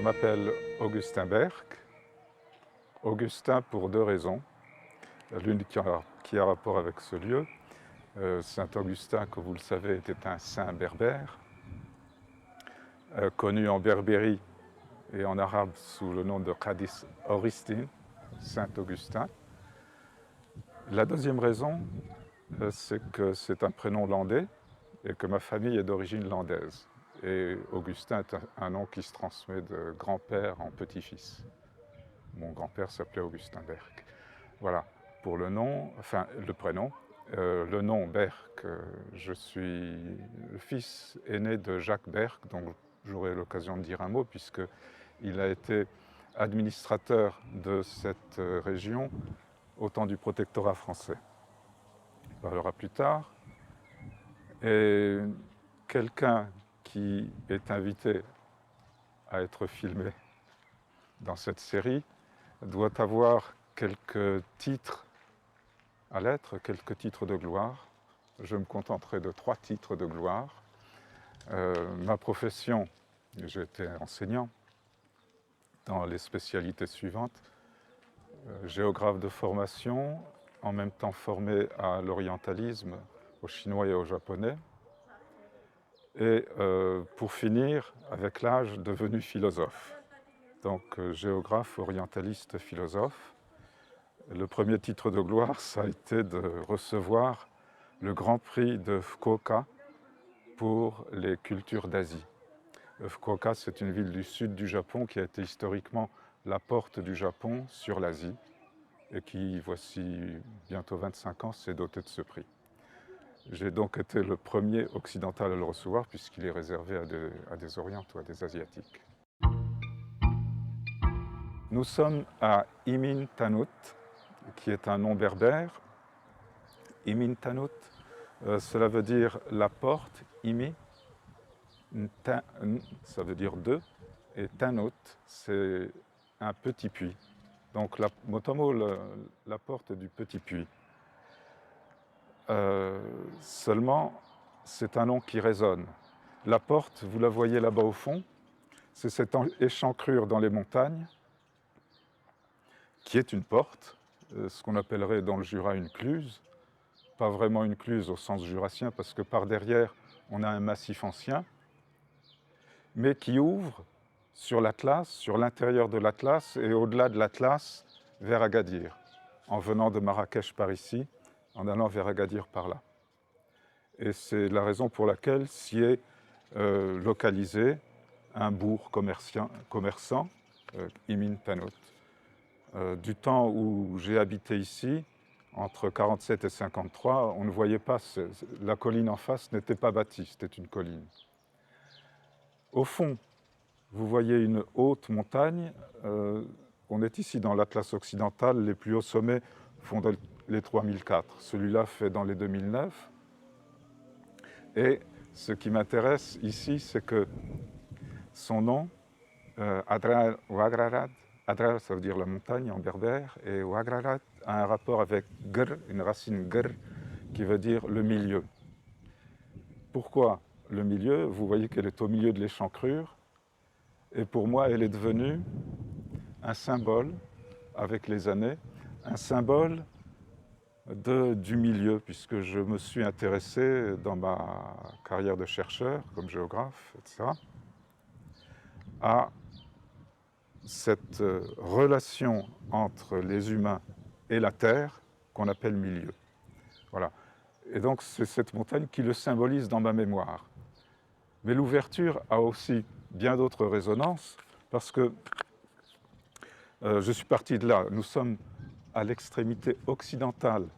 m'appelle Augustin Berck. Augustin pour deux raisons. L'une qui a rapport avec ce lieu. Saint Augustin, comme vous le savez, était un saint berbère, connu en Berbérie et en arabe sous le nom de Qadis Oristin, Saint Augustin. La deuxième raison, c'est que c'est un prénom landais et que ma famille est d'origine landaise. Et Augustin est un nom qui se transmet de grand-père en petit-fils. Mon grand-père s'appelait Augustin Berck. Voilà, pour le nom, enfin le prénom. Le nom Berck, je suis le fils aîné de Jacques Berck, dont j'aurai l'occasion de dire un mot, puisqu'il a été administrateur de cette région au temps du protectorat français. On parlera plus tard. Et quelqu'un qui est invité à être filmé dans cette série doit avoir quelques titres à l'être, quelques titres de gloire. Je me contenterai de 3 titres de gloire. Ma profession, j'étais enseignant dans les spécialités suivantes. Géographe de formation, en même temps formé à l'orientalisme, au chinois et au japonais. Et pour finir, avec l'âge, devenu philosophe. Donc géographe, orientaliste, philosophe. Le premier titre de gloire, ça a été de recevoir le Grand Prix de Fukuoka pour les cultures d'Asie. Fukuoka, c'est une ville du sud du Japon qui a été historiquement la porte du Japon sur l'Asie et qui, voici bientôt 25 ans, s'est doté de ce prix. J'ai donc été le premier occidental à le recevoir puisqu'il est réservé à des orientaux, à des asiatiques. Nous sommes à Imin Tanout, qui est un nom berbère. Imin Tanout, cela veut dire la porte, Imi, ça veut dire deux, et Tanout, c'est un petit puits. Donc mot à mot, la porte du petit puits. Seulement, c'est un nom qui résonne. La porte, vous la voyez là-bas au fond, c'est cette échancrure dans les montagnes, qui est une porte, ce qu'on appellerait dans le Jura une cluse, pas vraiment une cluse au sens jurassien, parce que par derrière, on a un massif ancien, mais qui ouvre sur l'Atlas, sur l'intérieur de l'Atlas, et au-delà de l'Atlas, vers Agadir, en venant de Marrakech par ici, en allant vers Agadir par là. Et c'est la raison pour laquelle s'y est localisé un bourg commerçant, Imin Tanout. Du temps où j'ai habité ici, entre 47 et 53, on ne voyait pas, la colline en face n'était pas bâtie, c'était une colline. Au fond, vous voyez une haute montagne. On est ici dans l'Atlas occidental, les plus hauts sommets font les 3004. Celui-là fait dans les 2009. Et ce qui m'intéresse ici, c'est que son nom, Adrar Ouagrarad, Adrar, ça veut dire la montagne en berbère, et Ouagrarad a un rapport avec gr, une racine gr, qui veut dire le milieu. Pourquoi le milieu? Vous voyez qu'elle est au milieu de l'échancrure, et pour moi, elle est devenue un symbole, avec les années, un symbole du milieu, puisque je me suis intéressé dans ma carrière de chercheur, comme géographe, etc., à cette relation entre les humains et la terre qu'on appelle milieu. Voilà. Et donc c'est cette montagne qui le symbolise dans ma mémoire. Mais l'ouverture a aussi bien d'autres résonances, parce que je suis parti de là. Nous sommes à l'extrémité occidentale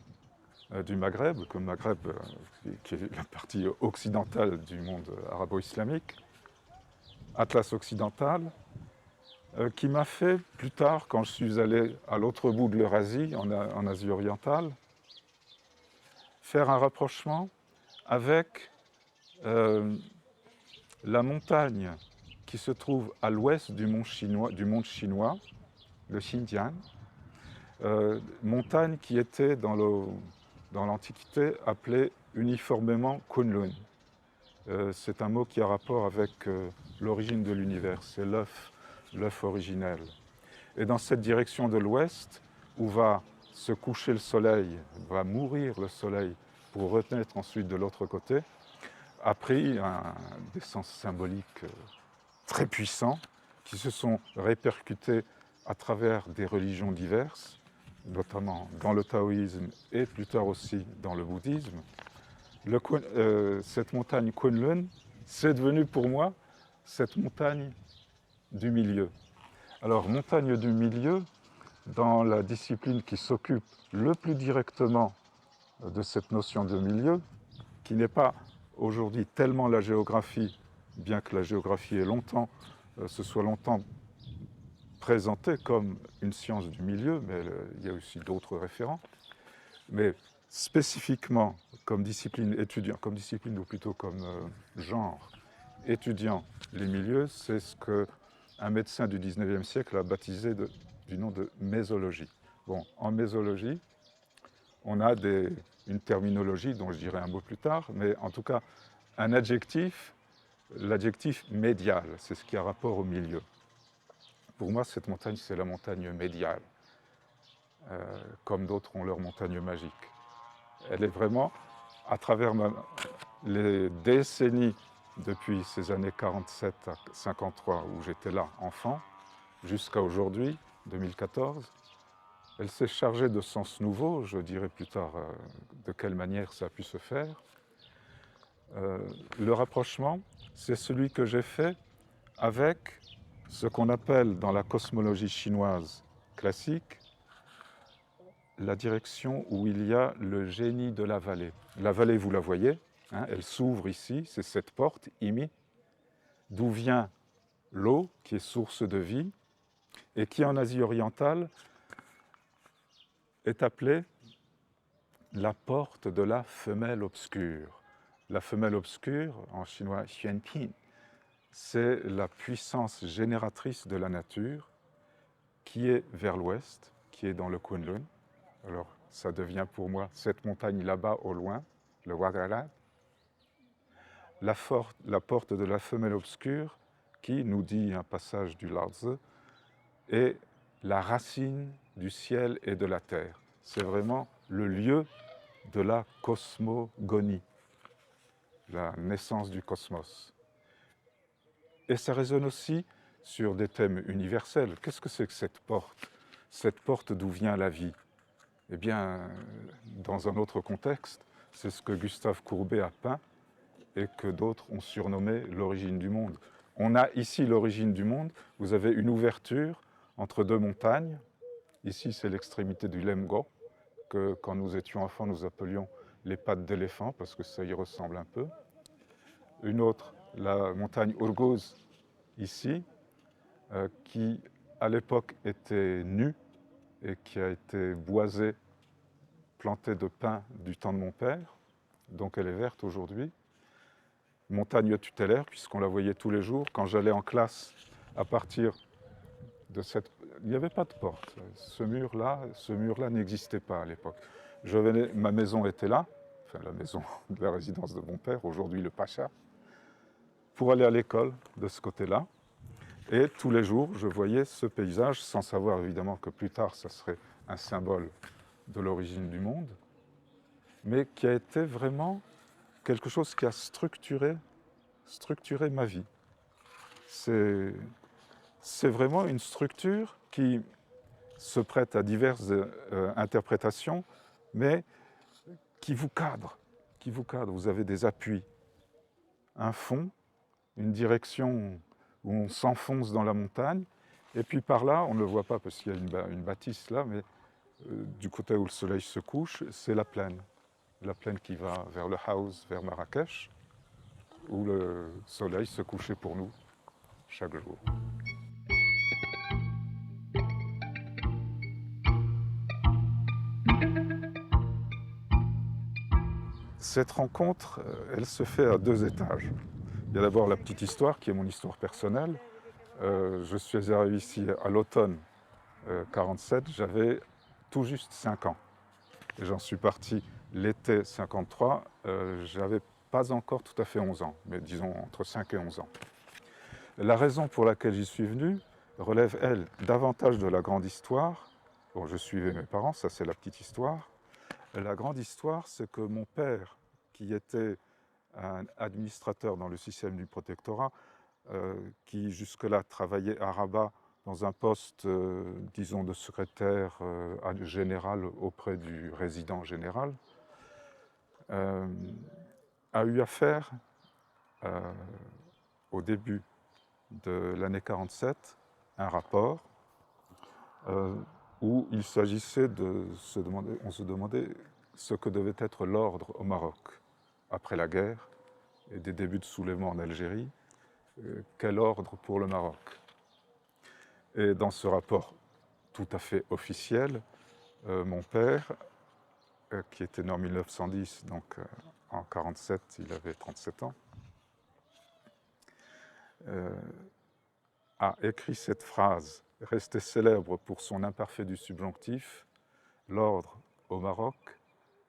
du Maghreb, le Maghreb qui est la partie occidentale du monde arabo-islamique, Atlas occidental, qui m'a fait plus tard, quand je suis allé à l'autre bout de l'Eurasie, en Asie orientale, faire un rapprochement avec la montagne qui se trouve à l'ouest du monde chinois, le Xinjiang, montagne qui était dans l'Antiquité appelée uniformément Kunlun. C'est un mot qui a rapport avec l'origine de l'univers, c'est l'œuf l'œuf originel. Et dans cette direction de l'ouest, où va se coucher le soleil, va mourir le soleil pour renaître ensuite de l'autre côté, a pris des sens symboliques très puissants qui se sont répercutés à travers des religions diverses, notamment dans le taoïsme et plus tard aussi dans le bouddhisme. Cette montagne Kunlun, c'est devenu pour moi cette montagne du milieu. Alors, montagne du milieu, dans la discipline qui s'occupe le plus directement de cette notion de milieu, qui n'est pas aujourd'hui tellement la géographie, bien que la géographie se soit longtemps présentée comme une science du milieu, mais il y a aussi d'autres référents. Mais spécifiquement comme discipline ou plutôt comme genre étudiant les milieux, c'est ce qu'un médecin du 19e siècle a baptisé du nom de mésologie. Bon, en mésologie, on a une terminologie dont je dirai un mot plus tard, mais en tout cas, un adjectif, l'adjectif médial, c'est ce qui a rapport au milieu. Pour moi, cette montagne, c'est la montagne médiale, comme d'autres ont leur montagne magique. Elle est vraiment, à travers les décennies, depuis ces années 47 à 53, où j'étais là, enfant, jusqu'à aujourd'hui, 2014, elle s'est chargée de sens nouveaux, je dirai plus tard de quelle manière ça a pu se faire. Le rapprochement, c'est celui que j'ai fait avec ce qu'on appelle dans la cosmologie chinoise classique la direction où il y a le génie de la vallée. La vallée, vous la voyez, hein, elle s'ouvre ici, c'est cette porte, Imi, d'où vient l'eau qui est source de vie et qui en Asie orientale est appelée la porte de la femelle obscure. La femelle obscure, en chinois, Xuanpin, c'est la puissance génératrice de la nature qui est vers l'ouest, qui est dans le Kunlun. Alors, ça devient pour moi cette montagne là-bas au loin, le Wagala. La porte de la femelle obscure, qui, nous dit un passage du Lao Tzu, est la racine du ciel et de la terre. C'est vraiment le lieu de la cosmogonie, la naissance du cosmos. Et ça résonne aussi sur des thèmes universels. Qu'est-ce que c'est que cette porte? Cette porte d'où vient la vie? Eh bien, dans un autre contexte, c'est ce que Gustave Courbet a peint et que d'autres ont surnommé l'origine du monde. On a ici l'origine du monde. Vous avez une ouverture entre deux montagnes. Ici, c'est l'extrémité du Lemgo, que quand nous étions enfants, nous appelions les pattes d'éléphant, parce que ça y ressemble un peu. Une autre, la montagne Urgoz, ici, qui à l'époque était nue et qui a été boisée, plantée de pins du temps de mon père. Donc elle est verte aujourd'hui. Montagne tutélaire, puisqu'on la voyait tous les jours. Quand j'allais en classe, à partir de cette... Il n'y avait pas de porte. Ce mur-là n'existait pas à l'époque. Ma maison était là, enfin la maison de la résidence de mon père, aujourd'hui le Pacha, pour aller à l'école de ce côté-là. Et tous les jours, je voyais ce paysage, sans savoir évidemment que plus tard, ça serait un symbole de l'origine du monde, mais qui a été vraiment quelque chose qui a structuré ma vie. C'est vraiment une structure qui se prête à diverses interprétations, mais qui vous cadre. Vous avez des appuis, un fond, une direction où on s'enfonce dans la montagne, et puis par là, on ne le voit pas parce qu'il y a une bâtisse là, mais du côté où le soleil se couche, c'est la plaine qui va vers le Haouz, vers Marrakech, où le soleil se couchait pour nous chaque jour. Cette rencontre, elle se fait à 2 étages. Il y a d'abord la petite histoire, qui est mon histoire personnelle. Je suis arrivé ici à l'automne 47, j'avais tout juste 5 ans. Et j'en suis parti l'été 53, j'avais pas encore tout à fait 11 ans, mais disons entre 5 et 11 ans. La raison pour laquelle j'y suis venu, relève, elle, davantage de la grande histoire. Bon, je suivais mes parents, ça c'est la petite histoire. La grande histoire, c'est que mon père, qui était un administrateur dans le système du protectorat, qui jusque-là travaillait à Rabat dans un poste, disons, de secrétaire général auprès du résident général, a eu affaire, au début de l'année 47, un rapport où il s'agissait de se demander, on se demandait ce que devait être l'ordre au Maroc après la guerre et des débuts de soulèvement en Algérie. Quel ordre pour le Maroc? Et dans ce rapport tout à fait officiel, mon père, qui était né en 1910, donc en 1947, il avait 37 ans, a écrit cette phrase, restée célèbre pour son imparfait du subjonctif: l'ordre au Maroc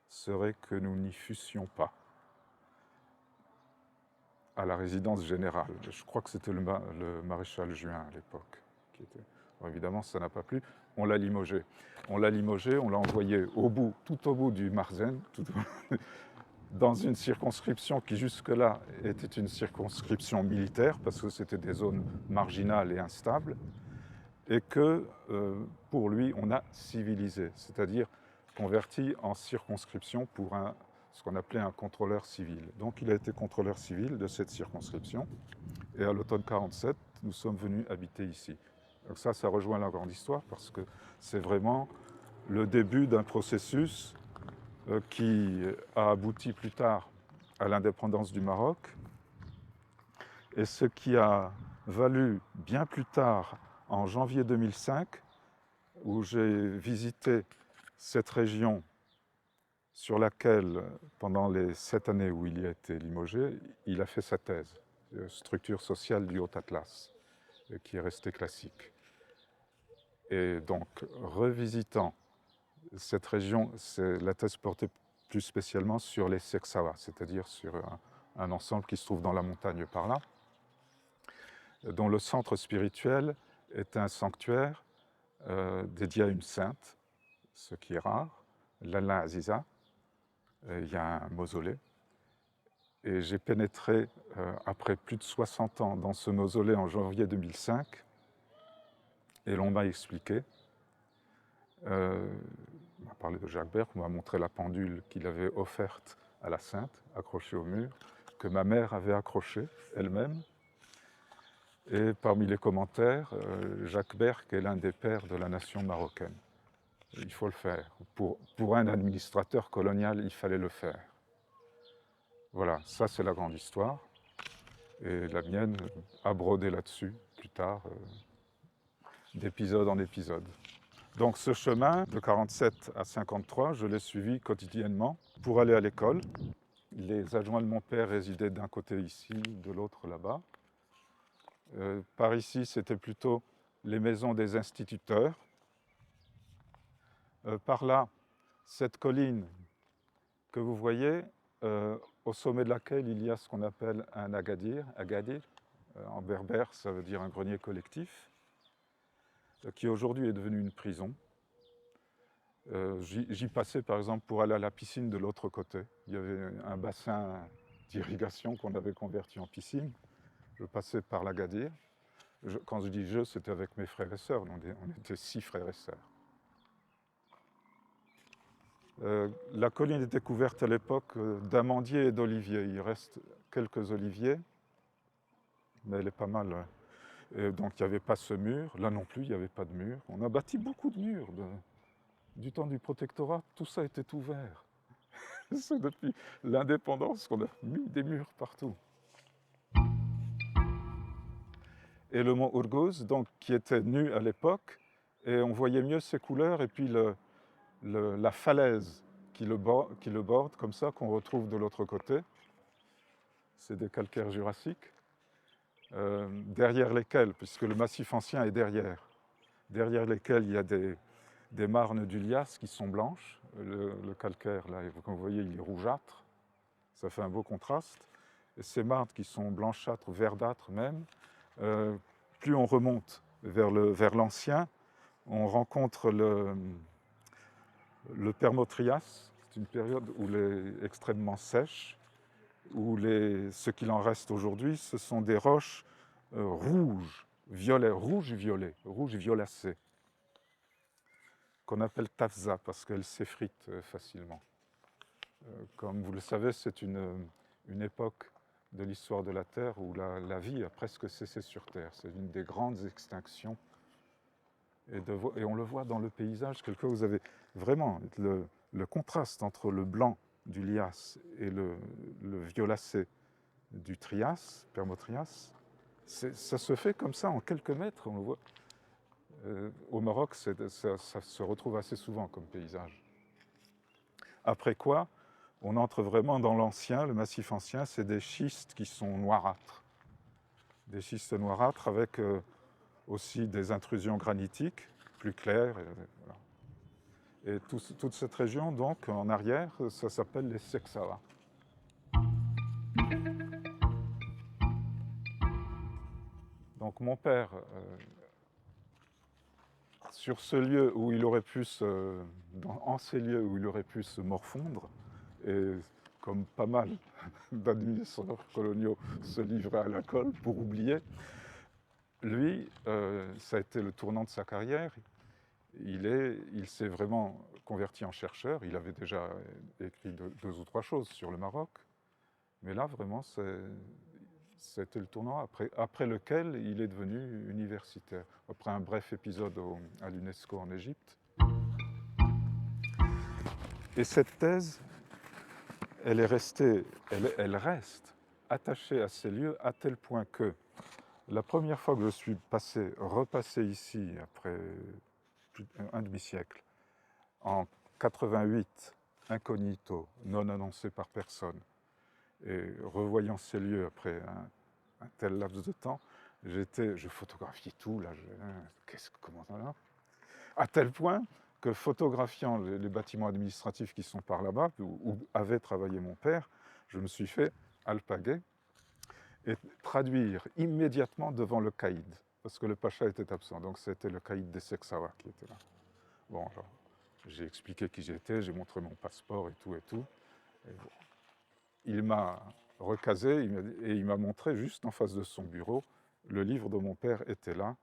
serait que nous n'y fussions pas. À la résidence générale. Je crois que c'était le maréchal Juin à l'époque. Bon, évidemment, ça n'a pas plu. On l'a limogé. On l'a limogé, on l'a envoyé au bout, tout au bout du Marzen, dans une circonscription qui jusque-là était une circonscription militaire, parce que c'était des zones marginales et instables, et que pour lui, on a civilisé, c'est-à-dire converti en circonscription pour ce qu'on appelait un contrôleur civil. Donc il a été contrôleur civil de cette circonscription, et à l'automne 47, nous sommes venus habiter ici. Donc ça rejoint la grande histoire, parce que c'est vraiment le début d'un processus qui a abouti plus tard à l'indépendance du Maroc, et ce qui a valu bien plus tard, en janvier 2005, où j'ai visité cette région sur laquelle, pendant les 7 années où il y a été limogé, il a fait sa thèse, structure sociale du Haut-Atlas, qui est restée classique. Et donc, revisitant cette région, la thèse portait plus spécialement sur les Seksawa, c'est-à-dire sur un ensemble qui se trouve dans la montagne par là, dont le centre spirituel est un sanctuaire dédié à une sainte, ce qui est rare, Lalla Aziza. Il y a un mausolée. Et j'ai pénétré, après plus de 60 ans, dans ce mausolée en janvier 2005, et l'on m'a expliqué, on m'a parlé de Jacques Berck, on m'a montré la pendule qu'il avait offerte à la sainte, accrochée au mur, que ma mère avait accrochée elle-même. Et parmi les commentaires, Jacques Berck est l'un des pères de la nation marocaine. Il faut le faire. Pour un administrateur colonial, il fallait le faire. Voilà, ça c'est la grande histoire. Et la mienne a brodé là-dessus plus tard, d'épisode en épisode. Donc ce chemin de 47 à 53, je l'ai suivi quotidiennement pour aller à l'école. Les adjoints de mon père résidaient d'un côté ici, de l'autre là-bas. Par ici, c'était plutôt les maisons des instituteurs. Par là, cette colline que vous voyez, au sommet de laquelle il y a ce qu'on appelle un agadir, en berbère, ça veut dire un grenier collectif, qui aujourd'hui est devenu une prison. J'y passais par exemple pour aller à la piscine de l'autre côté. Il y avait un bassin d'irrigation qu'on avait converti en piscine. Je passais par l'Agadir. Quand je dis je, c'était avec mes frères et sœurs. On était 6 frères et sœurs. La colline était couverte à l'époque d'amandiers et d'oliviers. Il reste quelques oliviers, mais elle est pas mal. Et donc il n'y avait pas ce mur. Là non plus, il n'y avait pas de mur. On a bâti beaucoup de murs. Du temps du protectorat, tout ça était ouvert. C'est depuis l'indépendance qu'on a mis des murs partout. Et le mont Urguz, donc, qui était nu à l'époque, et on voyait mieux ses couleurs, et puis la falaise qui le borde, comme ça, qu'on retrouve de l'autre côté. C'est des calcaires jurassiques, derrière lesquels, puisque le massif ancien est derrière lesquels il y a des marnes du Lias qui sont blanches. Le calcaire, là, comme vous voyez, il est rougeâtre. Ça fait un beau contraste. Et ces marnes qui sont blanchâtres, verdâtres même, plus on remonte vers l'ancien, on rencontre le Permo-Trias. C'est une période où elle est extrêmement sèche, où ce qu'il en reste aujourd'hui, ce sont des roches rouges, rouges violacées, qu'on appelle tafza parce qu'elles s'effritent facilement. Comme vous le savez, c'est une époque de l'histoire de la Terre où la vie a presque cessé sur Terre. C'est une des grandes extinctions. Et on le voit dans le paysage, quelquefois vous avez vraiment le contraste entre le blanc du lias et le violacé du Trias, Permo-Trias. Ça se fait comme ça en quelques mètres, on le voit. Au Maroc, ça se retrouve assez souvent comme paysage. Après quoi, on entre vraiment dans l'ancien, le massif ancien, c'est des schistes qui sont noirâtres. Des schistes noirâtres avec aussi des intrusions granitiques plus claires. Et toute cette région, donc, en arrière, ça s'appelle les Seksawa. Donc mon père, sur ce lieu où il aurait pu en ces lieux où il aurait pu se morfondre, et comme pas mal d'administrateurs coloniaux se livraient à l'alcool pour oublier, lui, ça a été le tournant de sa carrière. Il s'est vraiment converti en chercheur. Il avait déjà écrit deux ou trois choses sur le Maroc. Mais là, vraiment, c'était le tournant après lequel il est devenu universitaire. Après un bref épisode à l'UNESCO en Égypte. Et cette thèse, elle reste attachée à ces lieux à tel point que la première fois que je suis repassé ici, après un demi-siècle, en 88, incognito, non annoncé par personne, et revoyant ces lieux après un tel laps de temps, je photographiais tout, là, comment ça va ? À tel point que photographiant les bâtiments administratifs qui sont par là-bas, où avait travaillé mon père, je me suis fait alpaguer et traduire immédiatement devant le caïd, parce que le pacha était absent, donc c'était le caïd des Seksawa qui était là. Bon, alors, j'ai expliqué qui j'étais, j'ai montré mon passeport et tout. Et bon. Il m'a recasé et il m'a montré juste en face de son bureau, le livre de mon père était là,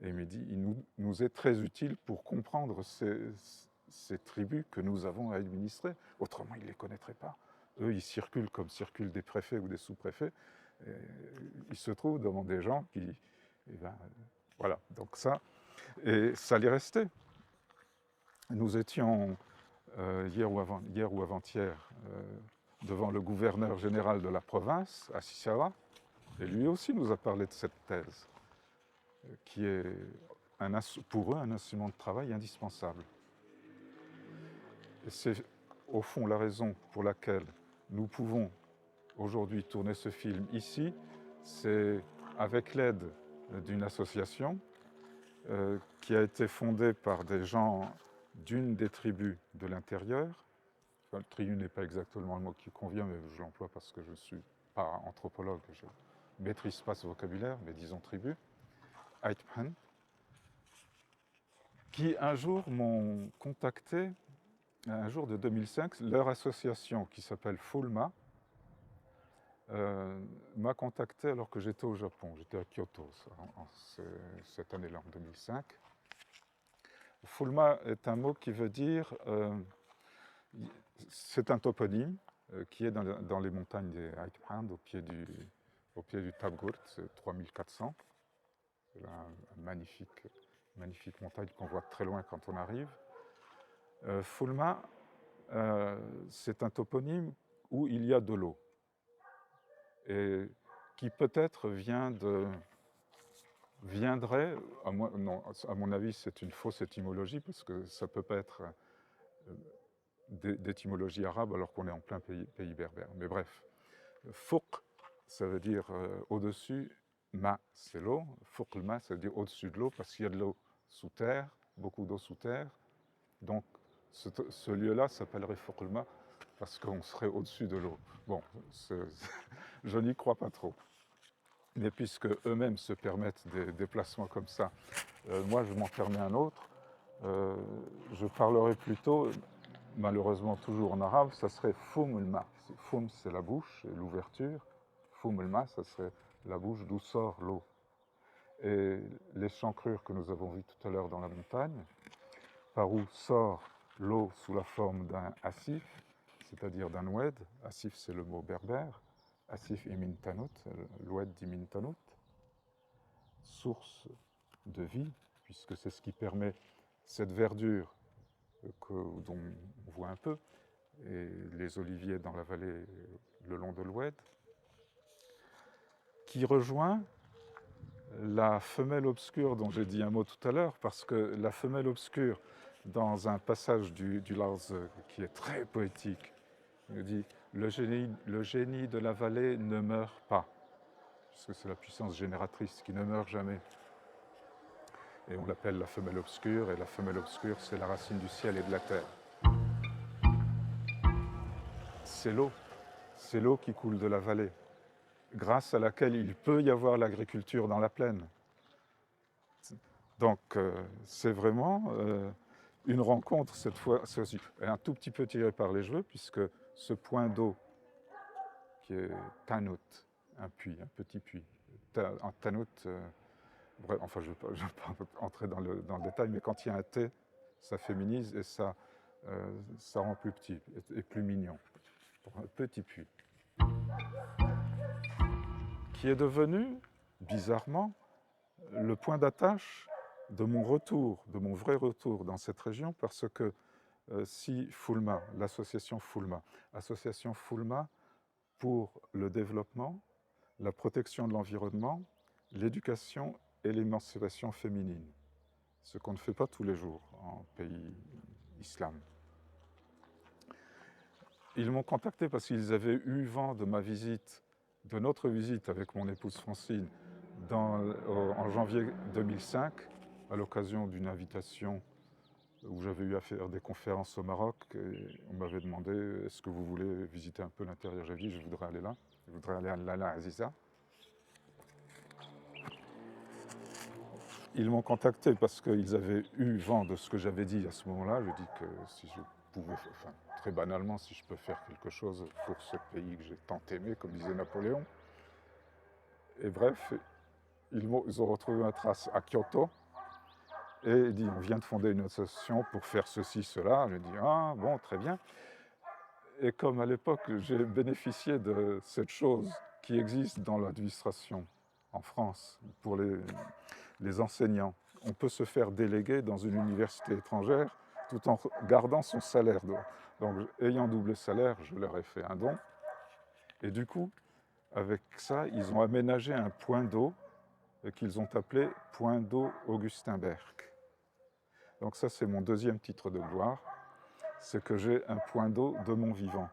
et il m'a dit, il nous est très utile pour comprendre ces tribus que nous avons à administrer. Autrement, il ne les connaîtrait pas. Eux, ils circulent comme circulent des préfets ou des sous-préfets. Ils se trouvent devant des gens qui... voilà, donc ça... Et ça l'est resté. Nous étions, hier ou avant-hier, devant le gouverneur général de la province, à Sissawa, et lui aussi nous a parlé de cette thèse, qui est pour eux un instrument de travail indispensable. Et c'est au fond la raison pour laquelle nous pouvons aujourd'hui tourner ce film ici, c'est avec l'aide d'une association qui a été fondée par des gens d'une des tribus de l'intérieur. Enfin, le tribu n'est pas exactement le mot qui convient, mais je l'emploie parce que je ne suis pas anthropologue, je ne maîtrise pas ce vocabulaire, mais disons tribu, Aitpan, qui un jour m'ont contacté, un jour de 2005, leur association qui s'appelle Fulma, m'a contacté alors que j'étais au Japon, j'étais à Kyoto cette année-là, en 2005. Fulma est un mot qui veut dire, c'est un toponyme qui est dans les montagnes des Aitpan, au pied du Tabgurt, c'est 3400. C'est une magnifique montagne qu'on voit très loin quand on arrive. Fulma, c'est un toponyme où il y a de l'eau, et qui peut-être viendrait, à mon avis c'est une fausse étymologie, parce que ça ne peut pas être d'étymologie arabe alors qu'on est en plein pays berbère. Mais bref, fouq, ça veut dire au-dessus, ma, c'est l'eau. Fouq le ma, ça veut dire au-dessus de l'eau, parce qu'il y a de l'eau sous terre, beaucoup d'eau sous terre. Donc ce lieu-là s'appellerait Fouq le ma, parce qu'on serait au-dessus de l'eau. Bon, je n'y crois pas trop. Mais puisque eux-mêmes se permettent des déplacements comme ça, moi je m'en permets un autre. Je parlerai plutôt, malheureusement toujours en arabe, ça serait foum ulma. Foum c'est la bouche et l'ouverture. Foum ulma, ça serait la bouche d'où sort l'eau. Et les chancrures que nous avons vues tout à l'heure dans la montagne, par où sort l'eau sous la forme d'un asif, c'est-à-dire d'un oued. Asif c'est le mot berbère. Asif imin tanout, l'oued d'Imin Tanout, source de vie, puisque c'est ce qui permet cette verdure dont on voit un peu, et les oliviers dans la vallée le long de l'Oued, qui rejoint la femelle obscure dont j'ai dit un mot tout à l'heure, parce que la femelle obscure, dans un passage du Lars qui est très poétique, il dit « le génie de la vallée ne meurt pas », puisque c'est la puissance génératrice qui ne meurt jamais. Et on l'appelle la femelle obscure, et la femelle obscure, c'est la racine du ciel et de la terre. C'est l'eau qui coule de la vallée, grâce à laquelle il peut y avoir l'agriculture dans la plaine. Donc c'est vraiment une rencontre cette fois, c'est aussi un tout petit peu tiré par les cheveux, puisque ce point d'eau qui est Tanout, un puits, un petit puits, en Tanout, bref, enfin je ne vais pas entrer dans le détail, mais quand il y a un T, ça féminise et ça rend plus petit et plus mignon. Pour un petit puits. Qui est devenu, bizarrement, le point d'attache de mon retour, de mon vrai retour dans cette région, parce que si Fulma, l'association Fulma pour le développement, la protection de l'environnement, l'éducation et l'émancipation féminine, ce qu'on ne fait pas tous les jours en pays islam. Ils m'ont contacté parce qu'ils avaient eu vent de ma visite, de notre visite avec mon épouse Francine en janvier 2005, à l'occasion d'une invitation où j'avais eu à faire des conférences au Maroc. Et on m'avait demandé « Est-ce que vous voulez visiter un peu l'intérieur ?» J'ai dit « Je voudrais aller là, je voudrais aller à Lala Aziza ». Ils m'ont contacté parce qu'ils avaient eu vent de ce que j'avais dit à ce moment-là. Je dis que si je pouvais, enfin très banalement, si je peux faire quelque chose pour ce pays que j'ai tant aimé, comme disait Napoléon. Et bref, ils ont retrouvé ma trace à Kyoto et ils disent on vient de fonder une association pour faire ceci, cela. Je dis ah bon, très bien. Et comme à l'époque j'ai bénéficié de cette chose qui existe dans l'administration en France pour les enseignants, on peut se faire déléguer dans une université étrangère tout en gardant son salaire. Donc, ayant double salaire, je leur ai fait un don. Et du coup, avec ça, ils ont aménagé un point d'eau qu'ils ont appelé Point d'eau Augustin Berg. Donc ça, c'est mon deuxième titre de gloire, c'est que j'ai un point d'eau de mon vivant.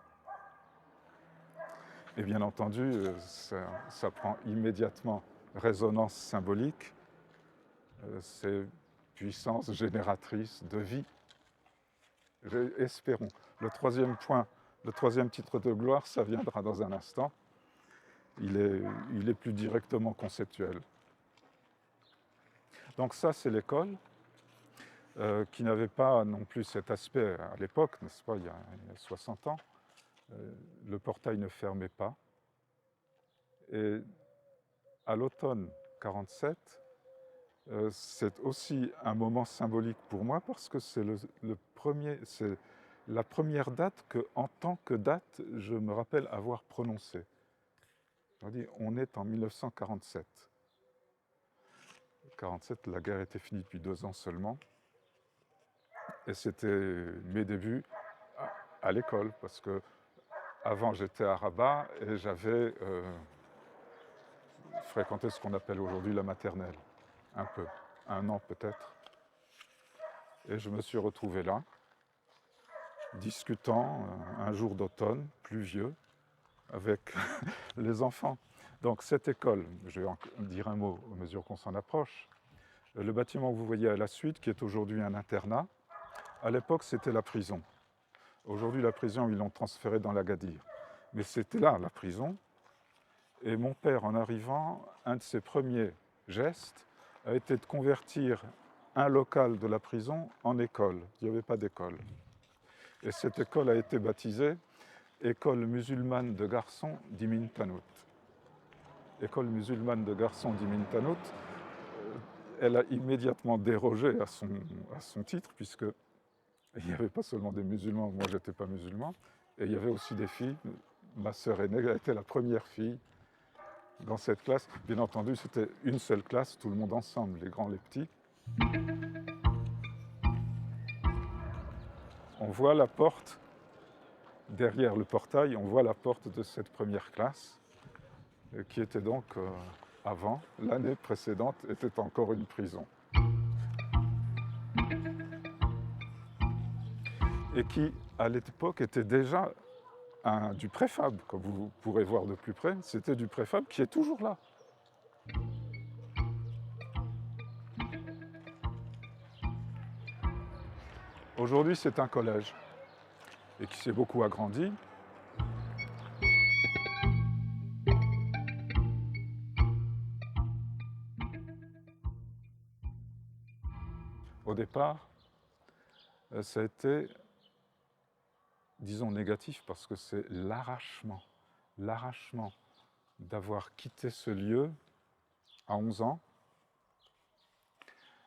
Et bien entendu, ça prend immédiatement résonance symbolique, c'est puissance génératrice de vie. Espérons. Le troisième titre de gloire, ça viendra dans un instant. Il est plus directement conceptuel. Donc ça, c'est l'école, qui n'avait pas non plus cet aspect à l'époque, n'est-ce pas, il y a 60 ans. Le portail ne fermait pas. Et à l'automne 1947, c'est aussi un moment symbolique pour moi parce que c'est c'est la première date que, en tant que date, je me rappelle avoir prononcée. On est en 1947. 1947, la guerre était finie depuis 2 ans seulement. Et c'était mes débuts à l'école, parce que avant j'étais à Rabat et j'avais fréquenté ce qu'on appelle aujourd'hui la maternelle, un peu, 1 an peut-être. Et je me suis retrouvé là, discutant un jour d'automne, pluvieux, avec les enfants. Donc cette école, je vais en dire un mot à mesure qu'on s'en approche, le bâtiment que vous voyez à la suite, qui est aujourd'hui un internat, à l'époque c'était la prison. Aujourd'hui la prison, ils l'ont transférée dans l'Agadir. Mais c'était là, la prison, Et mon père, en arrivant, un de ses premiers gestes a été de convertir un local de la prison en école. Il n'y avait pas d'école. Et cette école a été baptisée École musulmane de garçons d'Imin Tanout. École musulmane de garçons d'Imin Tanout, elle a immédiatement dérogé à son titre, puisque il n'y avait pas seulement des musulmans, moi j'étais pas musulman, et il y avait aussi des filles. Ma sœur aînée a été la première fille dans cette classe. Bien entendu, c'était une seule classe, tout le monde ensemble, les grands, les petits. On voit la porte, derrière le portail, on voit la porte de cette première classe, qui était donc, avant, l'année précédente, était encore une prison. Et qui, à l'époque, était déjà du préfab, comme vous pourrez voir de plus près. C'était du préfab qui est toujours là. Aujourd'hui, c'est un collège et qui s'est beaucoup agrandi. Au départ, ça a été, disons, négatif parce que c'est l'arrachement d'avoir quitté ce lieu à 11 ans,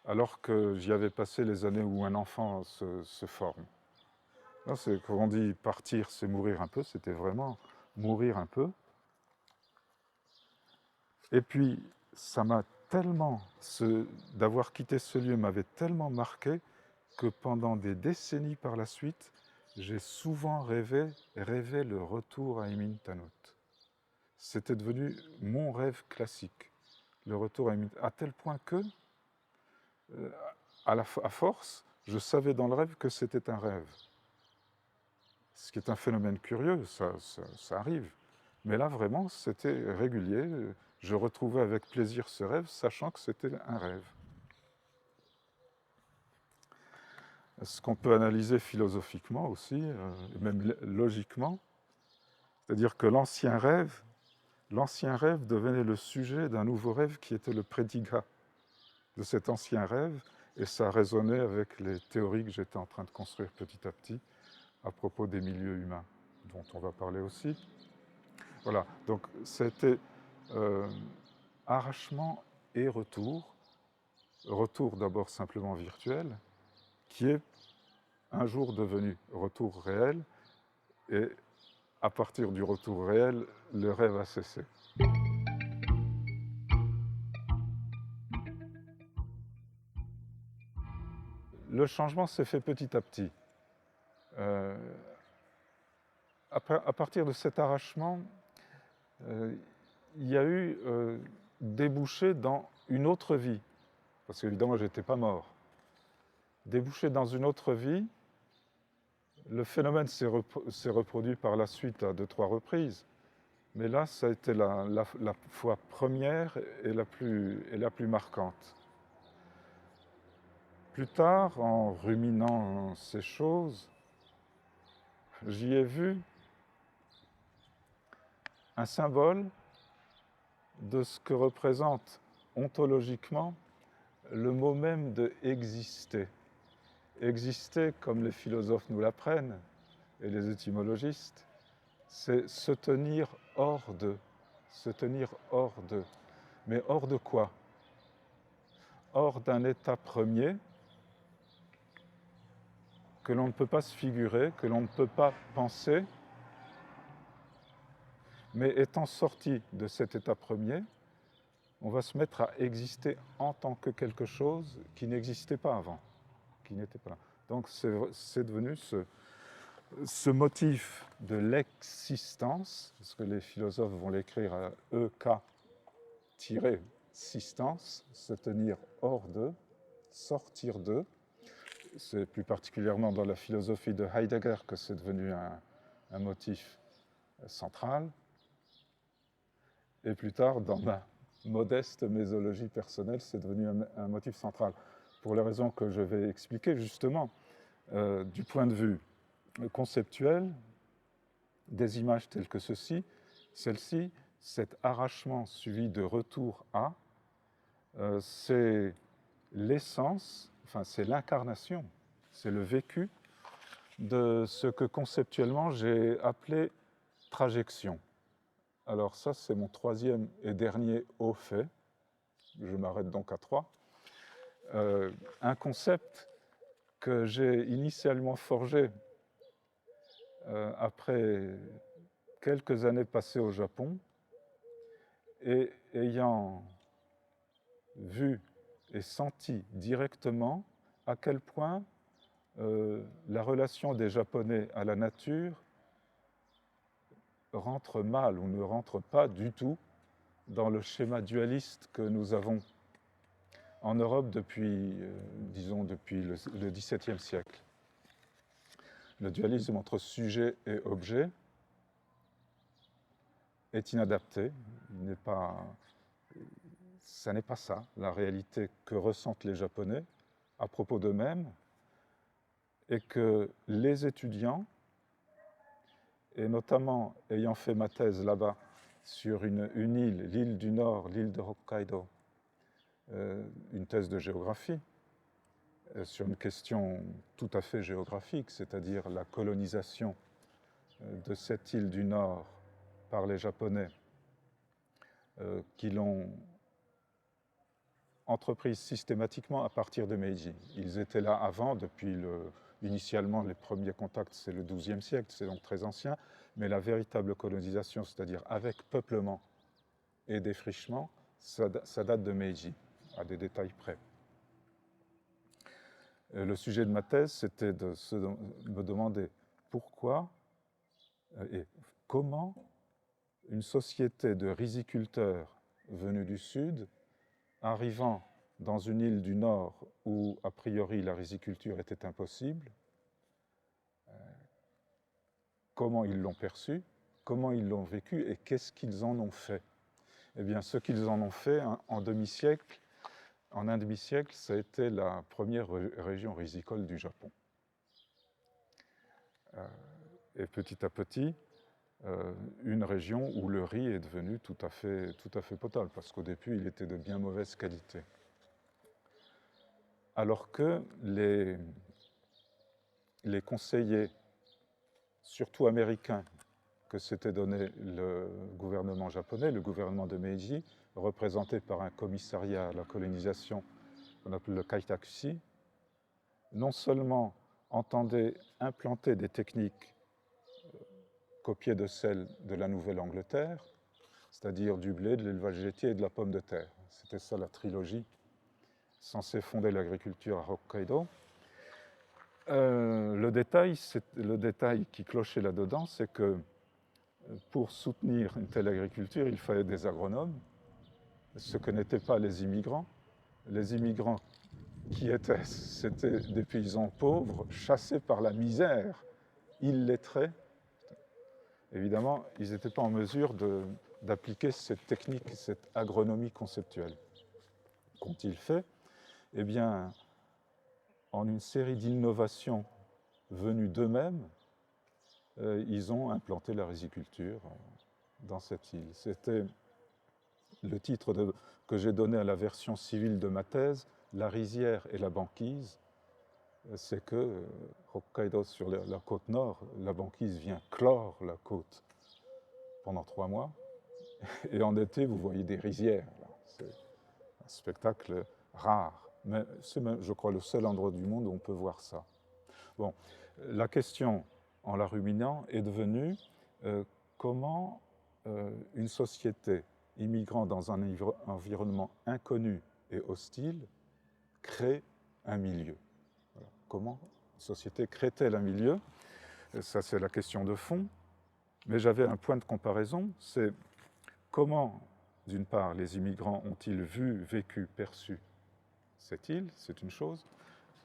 alors que j'y avais passé les années où un enfant se forme. Là, quand on dit partir, c'est mourir un peu, c'était vraiment mourir un peu. Et puis, ça m'a tellement, d'avoir quitté ce lieu m'avait tellement marqué que pendant des décennies par la suite, j'ai souvent rêvé le retour à Imin Tanout. C'était devenu mon rêve classique, le retour à Imin Tanout, à tel point que, à force, je savais dans le rêve que c'était un rêve. Ce qui est un phénomène curieux, ça arrive. Mais là, vraiment, c'était régulier. Je retrouvais avec plaisir ce rêve, sachant que c'était un rêve. Ce qu'on peut analyser philosophiquement aussi, même logiquement, c'est-à-dire que l'ancien rêve devenait le sujet d'un nouveau rêve qui était le prédicat de cet ancien rêve, et ça résonnait avec les théories que j'étais en train de construire petit à petit à propos des milieux humains, dont on va parler aussi. Voilà, donc c'était arrachement et retour d'abord simplement virtuel, qui est un jour devenu retour réel, et à partir du retour réel, le rêve a cessé. Le changement s'est fait petit à petit. À partir de cet arrachement, il y a eu débouché dans une autre vie, parce qu'évidemment, je n'étais pas mort. Débouché dans une autre vie, le phénomène s'est reproduit par la suite à 2-3 reprises, mais là, ça a été la fois première et la plus marquante. Plus tard, en ruminant ces choses, j'y ai vu un symbole de ce que représente ontologiquement le mot même de exister. Exister, comme les philosophes nous l'apprennent, et les étymologistes, c'est se tenir hors d'eux. Se tenir hors d'eux. Mais hors de quoi? Hors d'un état premier que l'on ne peut pas se figurer, que l'on ne peut pas penser, mais étant sorti de cet état premier, on va se mettre à exister en tant que quelque chose qui n'existait pas avant, qui n'était pas là. Donc c'est devenu ce motif de l'existence, parce que les philosophes vont l'écrire à EK-sistance, se tenir hors d'eux, sortir d'eux. C'est plus particulièrement dans la philosophie de Heidegger que c'est devenu un motif central. Et plus tard, dans ma modeste mésologie personnelle, c'est devenu un motif central. Pour les raisons que je vais expliquer, justement, du point de vue conceptuel, des images telles que celles-ci, cet arrachement suivi de retour à, c'est l'essence, enfin c'est l'incarnation, c'est le vécu de ce que conceptuellement j'ai appelé trajection. Alors ça, c'est mon troisième et dernier haut fait. Je m'arrête donc à 3. Un concept que j'ai initialement forgé après quelques années passées au Japon et ayant vu et senti directement à quel point la relation des Japonais à la nature rentre mal ou ne rentre pas du tout dans le schéma dualiste que nous avons en Europe depuis, disons, depuis le XVIIe siècle. Le dualisme entre sujet et objet est inadapté. Ça n'est pas ça, la réalité que ressentent les Japonais à propos d'eux-mêmes, et que les étudiants, et notamment ayant fait ma thèse là-bas sur une île, l'île du Nord, l'île de Hokkaido, une thèse de géographie, sur une question tout à fait géographique, c'est-à-dire la colonisation de cette île du Nord par les Japonais, qui l'ont entreprise systématiquement à partir de Meiji. Ils étaient là avant, initialement les premiers contacts c'est le XIIe siècle, c'est donc très ancien, mais la véritable colonisation, c'est-à-dire avec peuplement et défrichement, ça date de Meiji, à des détails près. Le sujet de ma thèse, c'était de me demander pourquoi et comment une société de riziculteurs venus du Sud, arrivant dans une île du Nord où, a priori, la riziculture était impossible, comment ils l'ont perçu, comment ils l'ont vécu et qu'est-ce qu'ils en ont fait. Eh bien, ce qu'ils en ont fait en un demi-siècle, ça a été la première région rizicole du Japon. Et petit à petit, une région où le riz est devenu tout à fait potable, parce qu'au début, il était de bien mauvaise qualité. Alors que les conseillers, surtout américains, que s'était donné le gouvernement japonais, le gouvernement de Meiji, représenté par un commissariat à la colonisation qu'on appelle le Kaitakushi, non seulement entendaient implanter des techniques copiées de celles de la Nouvelle-Angleterre, c'est-à-dire du blé, de l'élevage laitier et de la pomme de terre. C'était ça la trilogie censée fonder l'agriculture à Hokkaido. Le détail qui clochait là-dedans, c'est que pour soutenir une telle agriculture, il fallait des agronomes, ce que n'étaient pas les immigrants. Les immigrants qui étaient, c'était des paysans pauvres, chassés par la misère, illettrés. Évidemment, ils n'étaient pas en mesure d'appliquer cette technique, cette agronomie conceptuelle. Qu'ont-ils fait? Eh bien, en une série d'innovations venues d'eux-mêmes, ils ont implanté la riziculture dans cette île. C'était le titre que j'ai donné à la version civile de ma thèse, La rizière et la banquise. C'est que Hokkaido, sur la côte nord, la banquise vient clore la côte pendant 3 mois. Et en été, vous voyez des rizières. C'est un spectacle rare. Mais c'est, je crois, le seul endroit du monde où on peut voir ça. Bon, la question, en la ruminant, est devenue comment une société immigrant dans un environnement inconnu et hostile crée un milieu. Voilà. Comment une société crée-t-elle un milieu? Ça, c'est la question de fond. Mais j'avais un point de comparaison, c'est comment, d'une part, les immigrants ont-ils vu, vécu, perçu cette île, c'est une chose,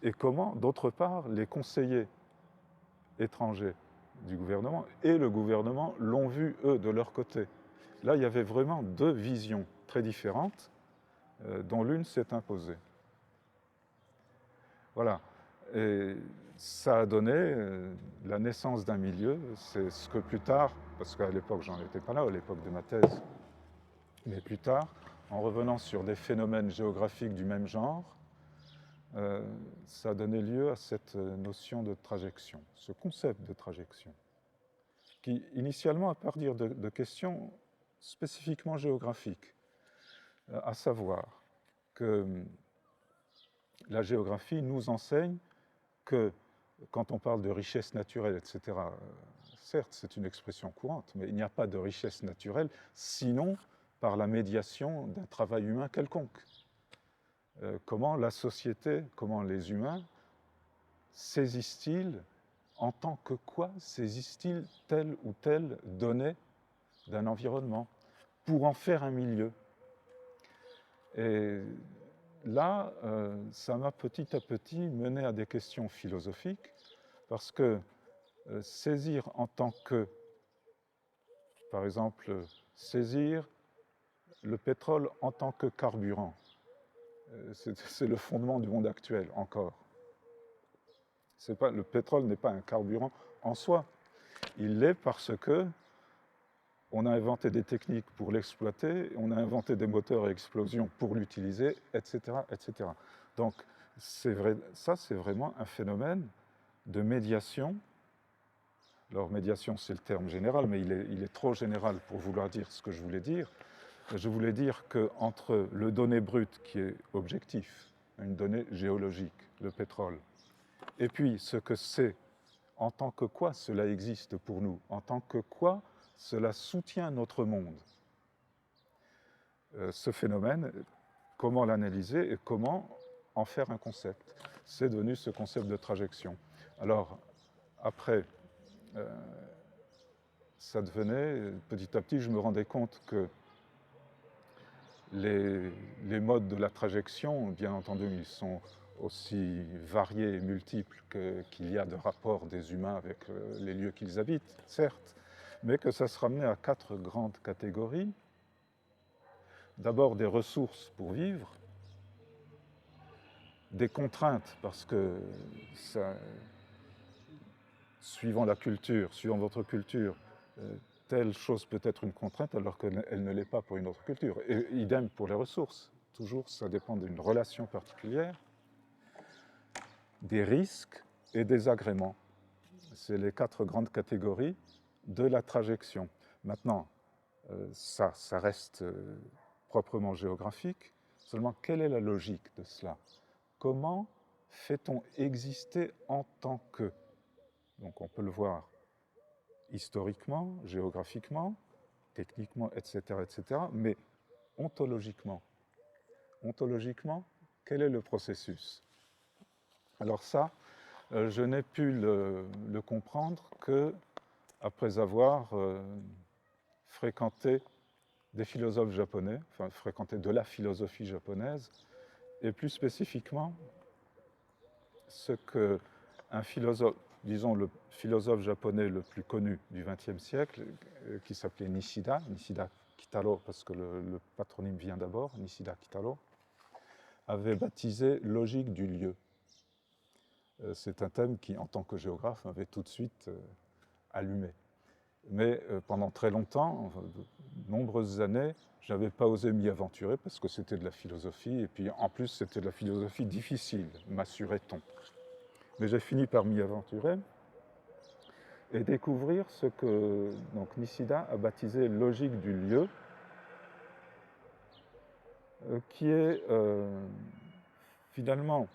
et comment, d'autre part, les conseillers étrangers du gouvernement et le gouvernement l'ont vu, eux, de leur côté. Là, il y avait vraiment 2 visions très différentes, dont l'une s'est imposée. Voilà. Et ça a donné la naissance d'un milieu. C'est ce que plus tard, parce qu'à l'époque, j'en étais pas là, à l'époque de ma thèse, Mais plus tard, en revenant sur des phénomènes géographiques du même genre, ça a donné lieu à cette notion de trajection, ce concept de trajection, qui initialement à partir de questions spécifiquement géographiques, à savoir que la géographie nous enseigne que quand on parle de richesse naturelle, etc., certes c'est une expression courante, mais il n'y a pas de richesse naturelle sinon par la médiation d'un travail humain quelconque. Comment la société, comment les humains saisissent-ils, en tant que quoi saisissent-ils telle ou telle donnée d'un environnement pour en faire un milieu. Et là, ça m'a petit à petit mené à des questions philosophiques, parce que saisir en tant que, par exemple, saisir le pétrole en tant que carburant, c'est le fondement du monde actuel encore. Le pétrole n'est pas un carburant en soi. Il l'est parce que on a inventé des techniques pour l'exploiter, on a inventé des moteurs à explosion pour l'utiliser, etc., etc. Donc, ça, c'est vraiment un phénomène de médiation. Alors, médiation, c'est le terme général, mais il est trop général pour vouloir dire ce que je voulais dire. Je voulais dire qu'entre le donné brut, qui est objectif, une donnée géologique, le pétrole, et puis ce que c'est, en tant que quoi cela existe pour nous, en tant que quoi cela soutient notre monde. Ce phénomène, comment l'analyser et comment en faire un concept. C'est devenu ce concept de trajection. Alors, après, ça devenait, petit à petit, je me rendais compte que les modes de la trajection, bien entendu, ils sont aussi variés et multiples qu'il y a de rapports des humains avec les lieux qu'ils habitent, certes, mais que ça se ramenait à 4 grandes catégories. D'abord des ressources pour vivre, des contraintes, parce que ça, suivant la culture, suivant votre culture, telle chose peut être une contrainte alors qu'elle ne l'est pas pour une autre culture. Et idem pour les ressources. Toujours, ça dépend d'une relation particulière. Des risques et des agréments. C'est les 4 grandes catégories de la trajection. Maintenant, ça reste proprement géographique. Seulement, quelle est la logique de cela? Comment fait-on exister en tant que? Donc on peut le voir historiquement, géographiquement, techniquement, etc., etc., mais ontologiquement. Ontologiquement, quel est le processus? Alors ça, je n'ai pu le comprendre qu'après avoir fréquenté des philosophes japonais, enfin fréquenté de la philosophie japonaise, et plus spécifiquement ce qu'un philosophe, disons le philosophe japonais le plus connu du XXe siècle, qui s'appelait Nishida Kitaro, parce que le patronyme vient d'abord, Nishida Kitaro, avait baptisé logique du lieu. C'est un thème qui, en tant que géographe, m'avait tout de suite allumé. Mais pendant très longtemps, enfin, de nombreuses années, je n'avais pas osé m'y aventurer parce que c'était de la philosophie, et puis en plus c'était de la philosophie difficile, m'assurait-on. Mais j'ai fini par m'y aventurer et découvrir ce que donc, Nishida a baptisé logique du lieu, qui est finalement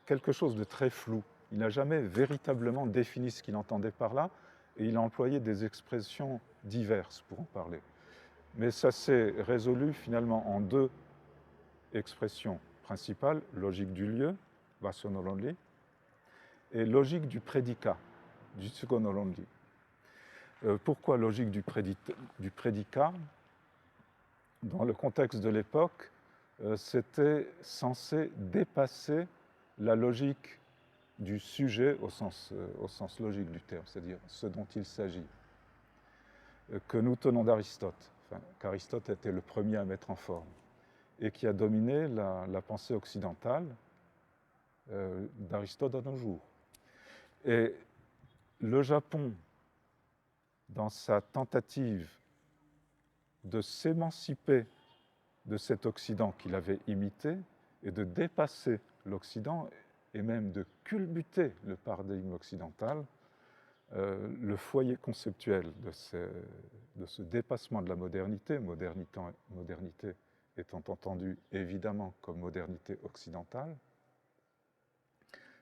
quelque chose de très flou. Il n'a jamais véritablement défini ce qu'il entendait par là, et il a employé des expressions diverses pour en parler. Mais ça s'est résolu finalement en 2 expressions principales, logique du lieu, basho no ronri, et logique du prédicat, jutsugo no ronri. Pourquoi logique du prédicat? Dans le contexte de l'époque, c'était censé dépasser la logique du sujet au sens logique du terme, c'est-à-dire ce dont il s'agit, que nous tenons d'Aristote, qu'Aristote était le premier à mettre en forme, et qui a dominé la pensée occidentale d'Aristote à nos jours. Et le Japon, dans sa tentative de s'émanciper de cet Occident qu'il avait imité et de dépasser l'Occident et même de culbuter le paradigme occidental. Le foyer conceptuel de ce dépassement de la modernité, modernité étant entendu évidemment comme modernité occidentale,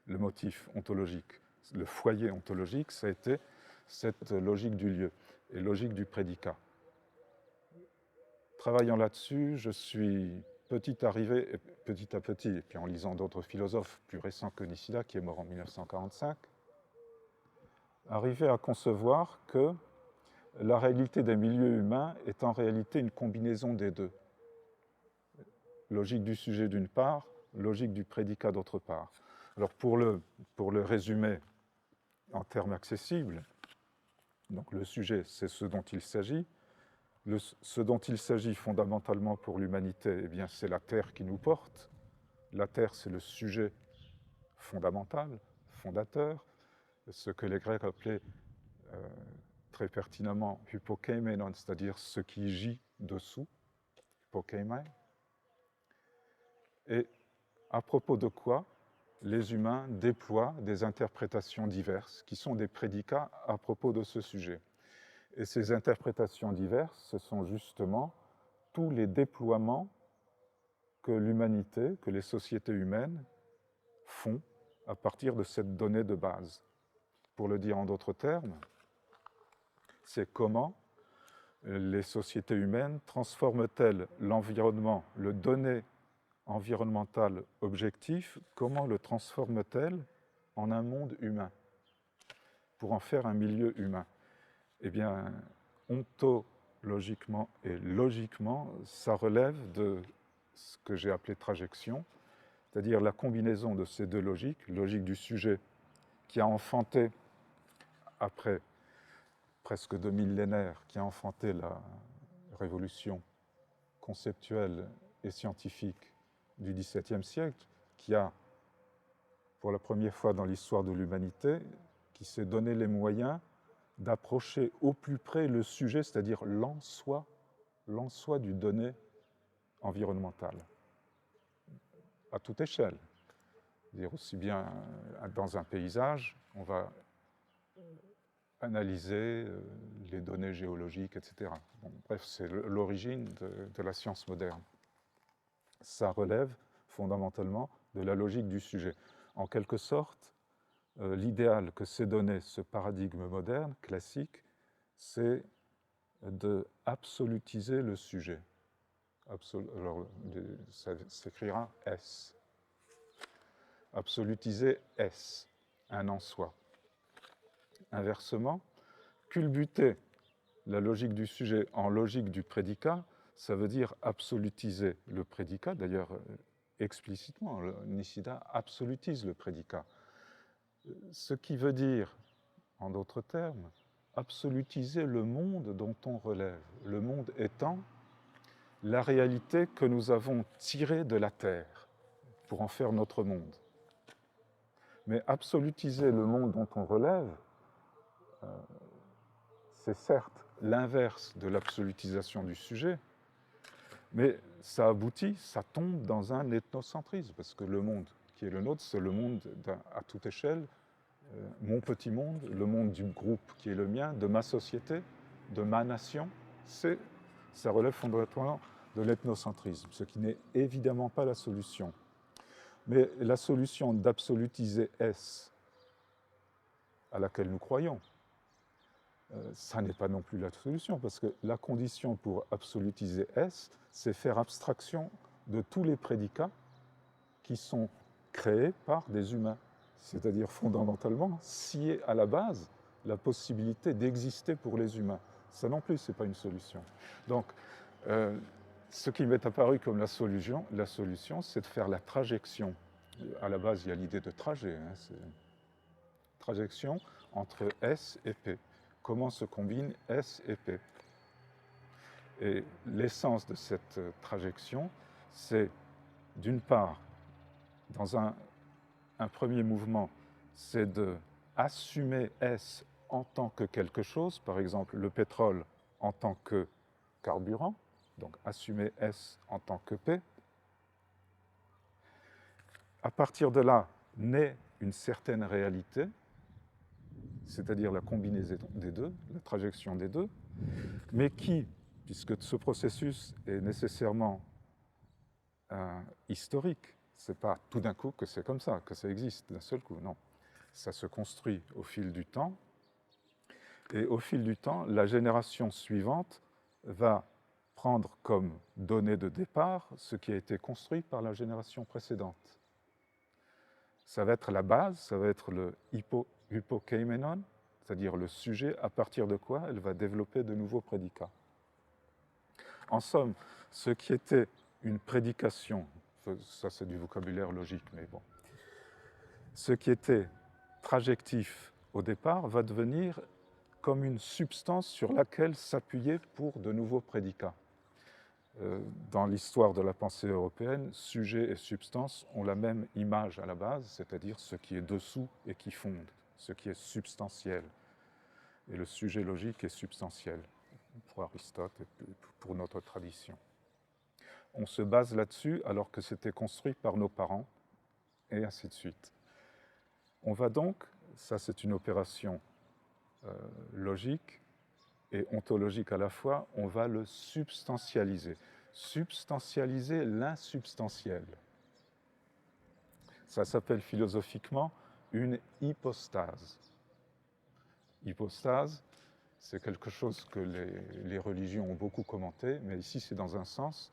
le motif ontologique, le foyer ontologique, ça a été cette logique du lieu et logique du prédicat. Travaillant là-dessus, je suis petit à petit, et puis en lisant d'autres philosophes plus récents que Nishida, qui est mort en 1945, arrivé à concevoir que la réalité des milieux humains est en réalité une combinaison des deux. Logique du sujet d'une part, logique du prédicat d'autre part. Alors pour le résumer en termes accessibles, donc le sujet, c'est ce dont il s'agit. Ce dont il s'agit fondamentalement pour l'humanité, eh bien, c'est la Terre qui nous porte. La Terre, c'est le sujet fondamental, fondateur, ce que les Grecs appelaient très pertinemment hypokeimenon, c'est-à-dire ce qui gît dessous, hypokeimai. Et à propos de quoi les humains déploient des interprétations diverses, qui sont des prédicats à propos de ce sujet. Et ces interprétations diverses, ce sont justement tous les déploiements que l'humanité, que les sociétés humaines font à partir de cette donnée de base. Pour le dire en d'autres termes, c'est comment les sociétés humaines transforment-elles l'environnement, le donné environnemental objectif, comment le transforment-elles en un monde humain, pour en faire un milieu humain. Eh bien, ontologiquement et logiquement, ça relève de ce que j'ai appelé trajection, c'est-à-dire la combinaison de ces deux logiques, logique du sujet qui a enfanté, après presque 2 millénaires, qui a enfanté la révolution conceptuelle et scientifique du XVIIe siècle, qui a, pour la première fois dans l'histoire de l'humanité, qui s'est donné les moyens d'approcher au plus près le sujet, c'est-à-dire l'en-soi du donné environnemental, à toute échelle. C'est-à-dire aussi bien dans un paysage, on va analyser les données géologiques, etc. Bon, bref, c'est l'origine de la science moderne. Ça relève fondamentalement de la logique du sujet. En quelque sorte, l'idéal que s'est donné ce paradigme moderne, classique, c'est de absolutiser le sujet. Alors, ça s'écrira S. Absolutiser S, un en soi. Inversement, culbuter la logique du sujet en logique du prédicat, ça veut dire absolutiser le prédicat, d'ailleurs explicitement, Nishida absolutise le prédicat. Ce qui veut dire, en d'autres termes, absolutiser le monde dont on relève, le monde étant la réalité que nous avons tirée de la Terre pour en faire notre monde. Mais absolutiser le monde dont on relève, c'est certes l'inverse de l'absolutisation du sujet, mais ça aboutit, ça tombe dans un ethnocentrisme, parce que le monde qui est le nôtre, c'est le monde à toute échelle, mon petit monde, le monde du groupe qui est le mien, de ma société, de ma nation, ça relève fondamentalement de l'ethnocentrisme, ce qui n'est évidemment pas la solution. Mais la solution d'absolutiser S, à laquelle nous croyons, ça n'est pas non plus la solution, parce que la condition pour absolutiser S, c'est faire abstraction de tous les prédicats qui sont créés par des humains. C'est-à-dire fondamentalement scier à la base la possibilité d'exister pour les humains. Ça non plus, ce n'est pas une solution. Donc, ce qui m'est apparu comme la solution, c'est de faire la trajection. À la base, il y a l'idée de trajet. C'est trajection entre S et P. Comment se combinent S et P? Et l'essence de cette trajection, c'est d'une part, dans un premier mouvement, c'est d'assumer S en tant que quelque chose, par exemple le pétrole en tant que carburant, donc assumer S en tant que P. À partir de là, naît une certaine réalité, c'est-à-dire la combinaison des deux, la trajection des deux, mais qui, puisque ce processus est nécessairement historique, c'est pas tout d'un coup que c'est comme ça, que ça existe d'un seul coup, non. Ça se construit au fil du temps, et au fil du temps, la génération suivante va prendre comme donnée de départ ce qui a été construit par la génération précédente. Ça va être la base, ça va être le hypokeimenon, c'est-à-dire le sujet à partir de quoi elle va développer de nouveaux prédicats. En somme, ce qui était une prédication, ça c'est du vocabulaire logique, mais bon, ce qui était trajectif au départ va devenir comme une substance sur laquelle s'appuyer pour de nouveaux prédicats. Dans l'histoire de la pensée européenne, sujet et substance ont la même image à la base, c'est-à-dire ce qui est dessous et qui fonde, ce qui est substantiel. Et le sujet logique est substantiel, pour Aristote et pour notre tradition. On se base là-dessus alors que c'était construit par nos parents, et ainsi de suite. On va donc, ça c'est une opération logique et ontologique à la fois, on va le substantialiser. Substantialiser l'insubstantiel. Ça s'appelle philosophiquement une hypostase. Hypostase, c'est quelque chose que les religions ont beaucoup commenté, mais ici c'est dans un sens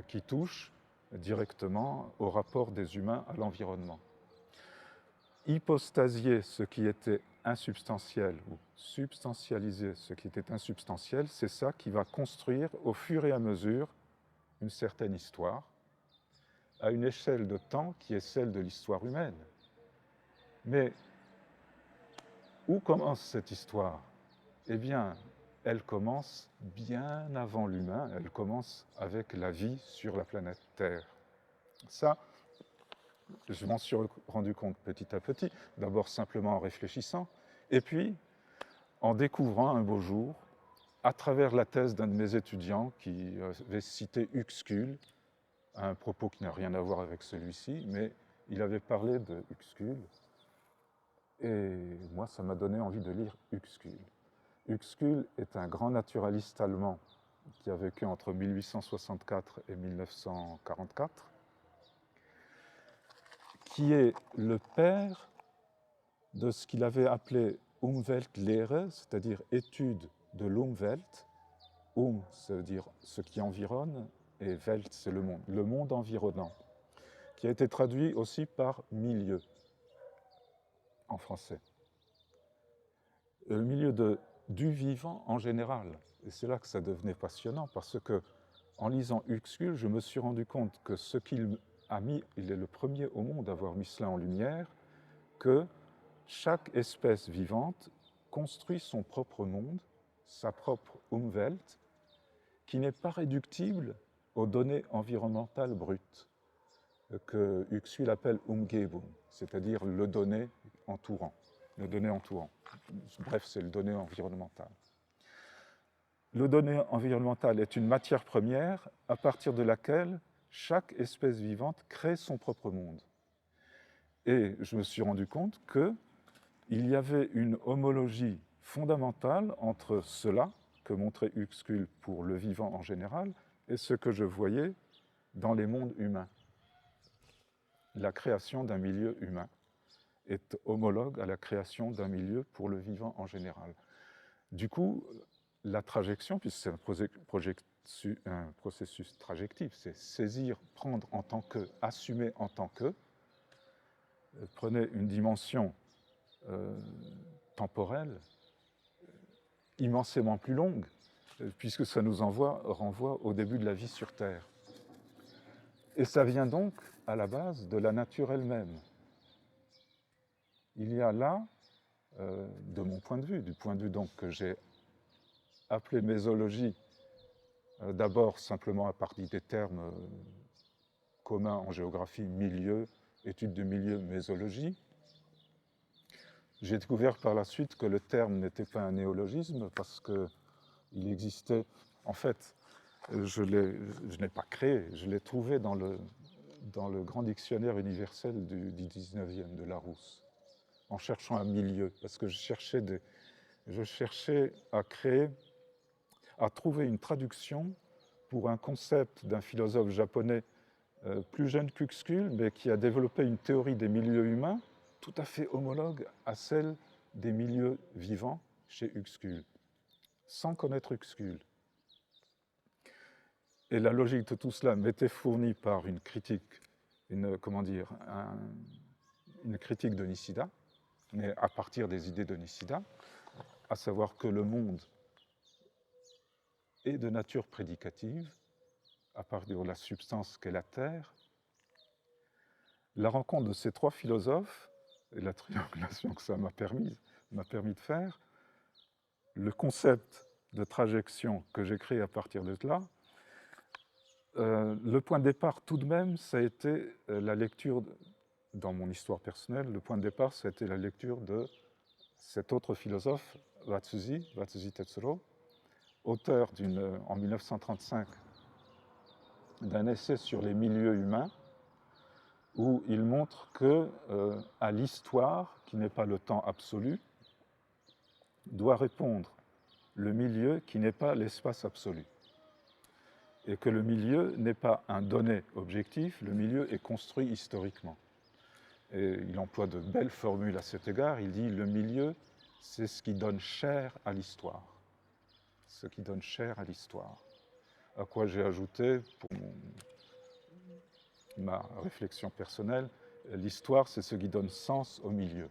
qui touche directement au rapport des humains à l'environnement. Hypostasier ce qui était insubstantiel ou substantialiser ce qui était insubstantiel, c'est ça qui va construire au fur et à mesure une certaine histoire à une échelle de temps qui est celle de l'histoire humaine. Mais où commence cette histoire? Eh bien, elle commence bien avant l'humain, elle commence avec la vie sur la planète Terre. Ça, je m'en suis rendu compte petit à petit, d'abord simplement en réfléchissant, et puis en découvrant un beau jour, à travers la thèse d'un de mes étudiants qui avait cité Uxkul, à un propos qui n'a rien à voir avec celui-ci, mais il avait parlé de Uxkul, et moi ça m'a donné envie de lire Uxkul. Uxkul est un grand naturaliste allemand qui a vécu entre 1864 et 1944, qui est le père de ce qu'il avait appelé Umweltlehre, c'est-à-dire étude de l'Umwelt. Ça veut dire ce qui environne, et Welt, c'est le monde environnant, qui a été traduit aussi par milieu en français. Le milieu du vivant en général. Et c'est là que ça devenait passionnant, parce que en lisant Uxkul, je me suis rendu compte que ce qu'il a mis, il est le premier au monde à avoir mis cela en lumière, que chaque espèce vivante construit son propre monde, sa propre Umwelt, qui n'est pas réductible aux données environnementales brutes, que Uxkul appelle Umgebung, c'est-à-dire le donné entourant. Le donné entourant. Bref, c'est le donné environnemental. Le donné environnemental est une matière première à partir de laquelle chaque espèce vivante crée son propre monde. Et je me suis rendu compte qu'il y avait une homologie fondamentale entre cela que montrait Uxkul pour le vivant en général et ce que je voyais dans les mondes humains. La création d'un milieu humain est homologue à la création d'un milieu pour le vivant en général. Du coup, la trajection, puisque c'est un processus trajectif, c'est saisir, prendre en tant que, assumer en tant que, prenait une dimension temporelle immensément plus longue, puisque ça nous renvoie au début de la vie sur Terre. Et ça vient donc à la base de la nature elle-même. Il y a là, de mon point de vue, du point de vue donc que j'ai appelé mésologie, d'abord simplement à partir des termes communs en géographie, milieu, étude de milieu, mésologie. J'ai découvert par la suite que le terme n'était pas un néologisme parce qu'il existait, en fait, je n'ai pas créé, je l'ai trouvé dans le grand dictionnaire universel du 19e de Larousse, en cherchant un milieu, parce que je cherchais à créer, à trouver une traduction pour un concept d'un philosophe japonais plus jeune qu'Uxkul, mais qui a développé une théorie des milieux humains tout à fait homologue à celle des milieux vivants chez Uxkul, sans connaître Uxkul. Et la logique de tout cela m'était fournie par une critique, une critique de Nishida, mais à partir des idées de Nishida, à savoir que le monde est de nature prédicative, à partir de la substance qu'est la Terre. La rencontre de ces trois philosophes, et la triangulation que ça m'a permis de faire, le concept de trajection que j'ai créé à partir de là, le point de départ tout de même, ça a été la lecture, dans mon histoire personnelle, le point de départ, ça a été la lecture de cet autre philosophe, Watsuzi Tetsuro, auteur en 1935 d'un essai sur les milieux humains, où il montre que à l'histoire, qui n'est pas le temps absolu, doit répondre le milieu qui n'est pas l'espace absolu. Et que le milieu n'est pas un donné objectif, le milieu est construit historiquement. Et il emploie de belles formules à cet égard. Il dit le milieu, c'est ce qui donne chair à l'histoire. Ce qui donne chair à l'histoire. À quoi j'ai ajouté, pour ma réflexion personnelle, l'histoire, c'est ce qui donne sens au milieu.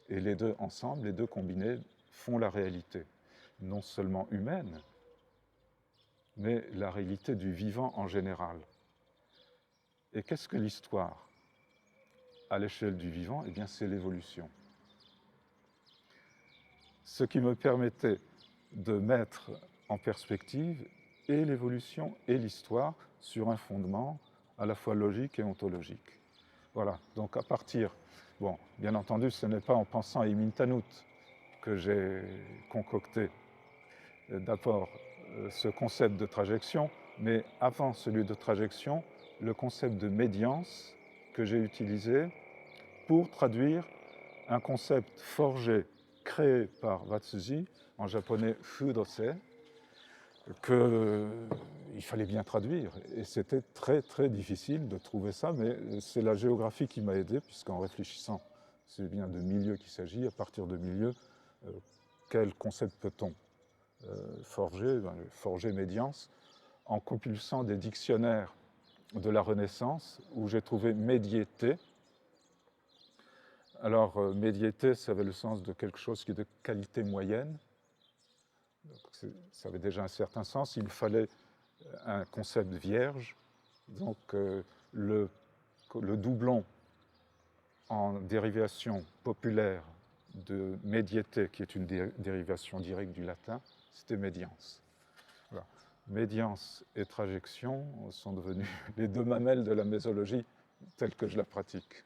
Et les deux ensemble, les deux combinés, font la réalité, non seulement humaine, mais la réalité du vivant en général. Et qu'est-ce que l'histoire ? À l'échelle du vivant, eh bien, c'est l'évolution. Ce qui me permettait de mettre en perspective et l'évolution et l'histoire sur un fondement à la fois logique et ontologique. Voilà, donc à partir, bon, bien entendu, ce n'est pas en pensant à Emin Tanout que j'ai concocté d'abord ce concept de trajection, mais avant celui de trajection, le concept de médiance que j'ai utilisé pour traduire un concept forgé, créé par Watsuzi, en japonais fudose, qu'il fallait bien traduire. Et c'était très très difficile de trouver ça, mais c'est la géographie qui m'a aidé, puisqu'en réfléchissant, c'est bien de milieu qu'il s'agit, à partir de milieu, quel concept peut-on forger, forger médiance, en compulsant des dictionnaires de la Renaissance, où j'ai trouvé médiété. Alors, médiété, ça avait le sens de quelque chose qui est de qualité moyenne. Donc, ça avait déjà un certain sens. Il me fallait un concept vierge. Donc, le doublon en dérivation populaire de médiété, qui est une dérivation directe du latin, c'était médiance. Voilà. Médiance et trajection sont devenus les deux mamelles de la mésologie telle que je la pratique.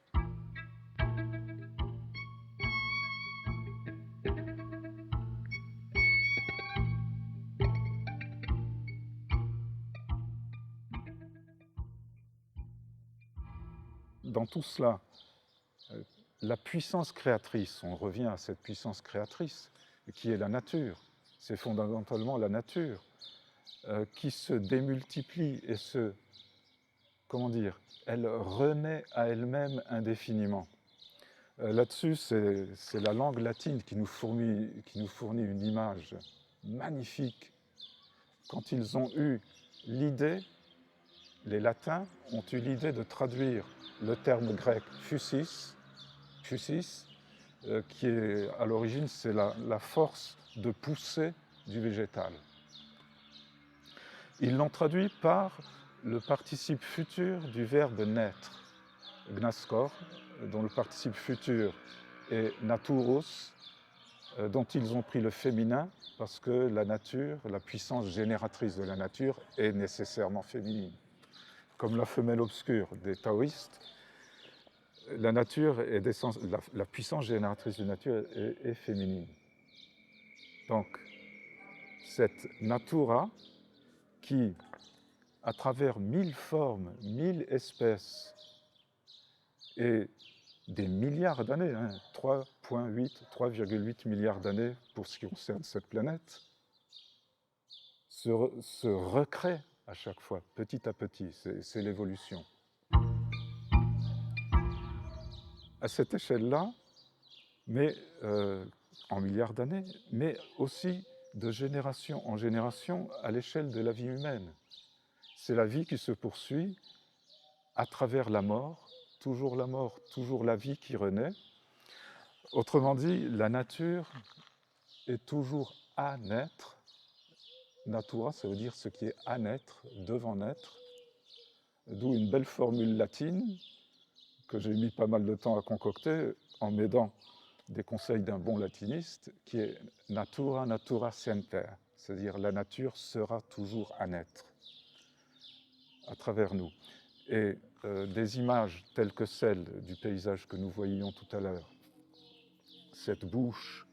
Dans tout cela, la puissance créatrice, on revient à cette puissance créatrice, qui est la nature, c'est fondamentalement la nature, qui se démultiplie et elle renaît à elle-même indéfiniment. Là-dessus, c'est la langue latine qui nous fournit une image magnifique. Quand ils ont eu l'idée, les latins ont eu l'idée de traduire le terme grec phusis, qui est à l'origine, c'est la force de pousser du végétal. Ils l'ont traduit par le participe futur du verbe naître, gnaskor, dont le participe futur est naturus, dont ils ont pris le féminin parce que la nature, la puissance génératrice de la nature est nécessairement féminine. Comme la femelle obscure des taoïstes, la puissance génératrice de la nature est féminine. Donc, cette natura, qui, à travers 1000 formes, 1000 espèces et des milliards d'années, 3,8 milliards d'années pour ce qui concerne cette planète, se recrée à chaque fois, petit à petit, c'est l'évolution. À cette échelle-là, mais en milliards d'années, mais aussi de génération en génération à l'échelle de la vie humaine. C'est la vie qui se poursuit à travers la mort, toujours la vie qui renaît. Autrement dit, la nature est toujours à naître. Natura, ça veut dire ce qui est à naître, devant naître, d'où une belle formule latine que j'ai mis pas mal de temps à concocter en m'aidant des conseils d'un bon latiniste, qui est natura, natura semper, c'est-à-dire la nature sera toujours à naître à travers nous. Et des images telles que celles du paysage que nous voyions tout à l'heure, cette bouche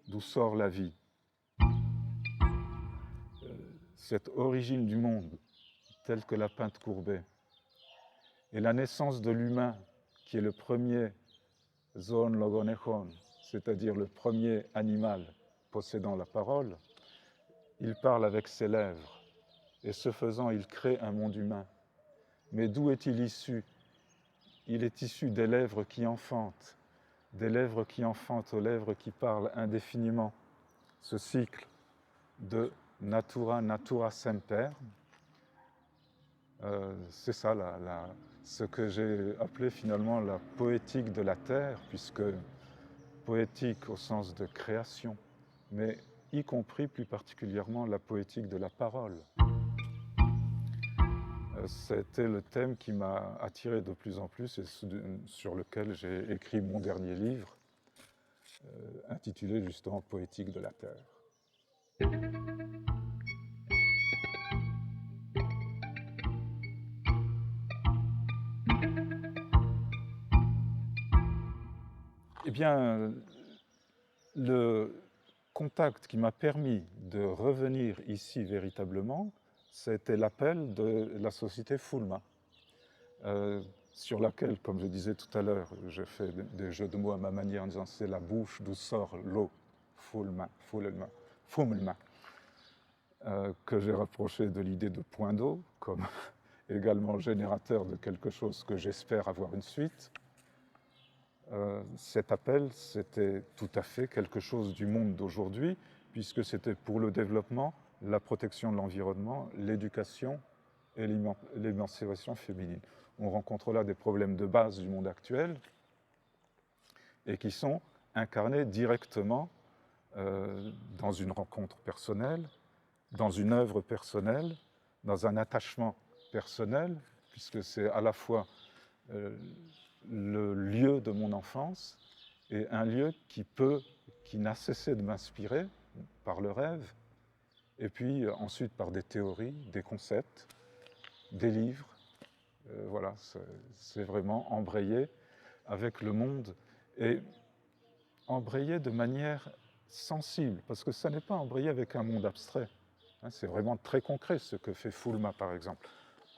d'où sort la vie, cette origine du monde telle que la pinte courbée, et la naissance de l'humain qui est le premier zoon logonechon, c'est-à-dire le premier animal possédant la parole. Il parle avec ses lèvres, et ce faisant, il crée un monde humain. Mais d'où est-il issu? Il est issu des lèvres qui enfantent aux lèvres qui parlent indéfiniment. Ce cycle de natura, natura semper, c'est ça, ce que j'ai appelé finalement la poétique de la terre, puisque poétique au sens de création, mais y compris plus particulièrement la poétique de la parole. C'était le thème qui m'a attiré de plus en plus et sur lequel j'ai écrit mon dernier livre, intitulé justement Poétique de la Terre. Eh bien, le contact qui m'a permis de revenir ici véritablement, c'était l'appel de la société Fulma, sur laquelle, comme je disais tout à l'heure, je fais des jeux de mots à ma manière en disant c'est la bouche d'où sort l'eau, Fulma, que j'ai rapproché de l'idée de point d'eau, comme également générateur de quelque chose que j'espère avoir une suite. Cet appel, c'était tout à fait quelque chose du monde d'aujourd'hui, puisque c'était pour le développement, la protection de l'environnement, l'éducation et l'émancipation féminine. On rencontre là des problèmes de base du monde actuel et qui sont incarnés directement dans une rencontre personnelle, dans une œuvre personnelle, dans un attachement personnel, puisque c'est à la fois le lieu de mon enfance et un lieu qui n'a cessé de m'inspirer par le rêve, et puis ensuite par des théories, des concepts, des livres. Voilà, c'est vraiment embrayé avec le monde et embrayé de manière sensible, parce que ça n'est pas embrayé avec un monde abstrait. C'est vraiment très concret ce que fait Fulma, par exemple.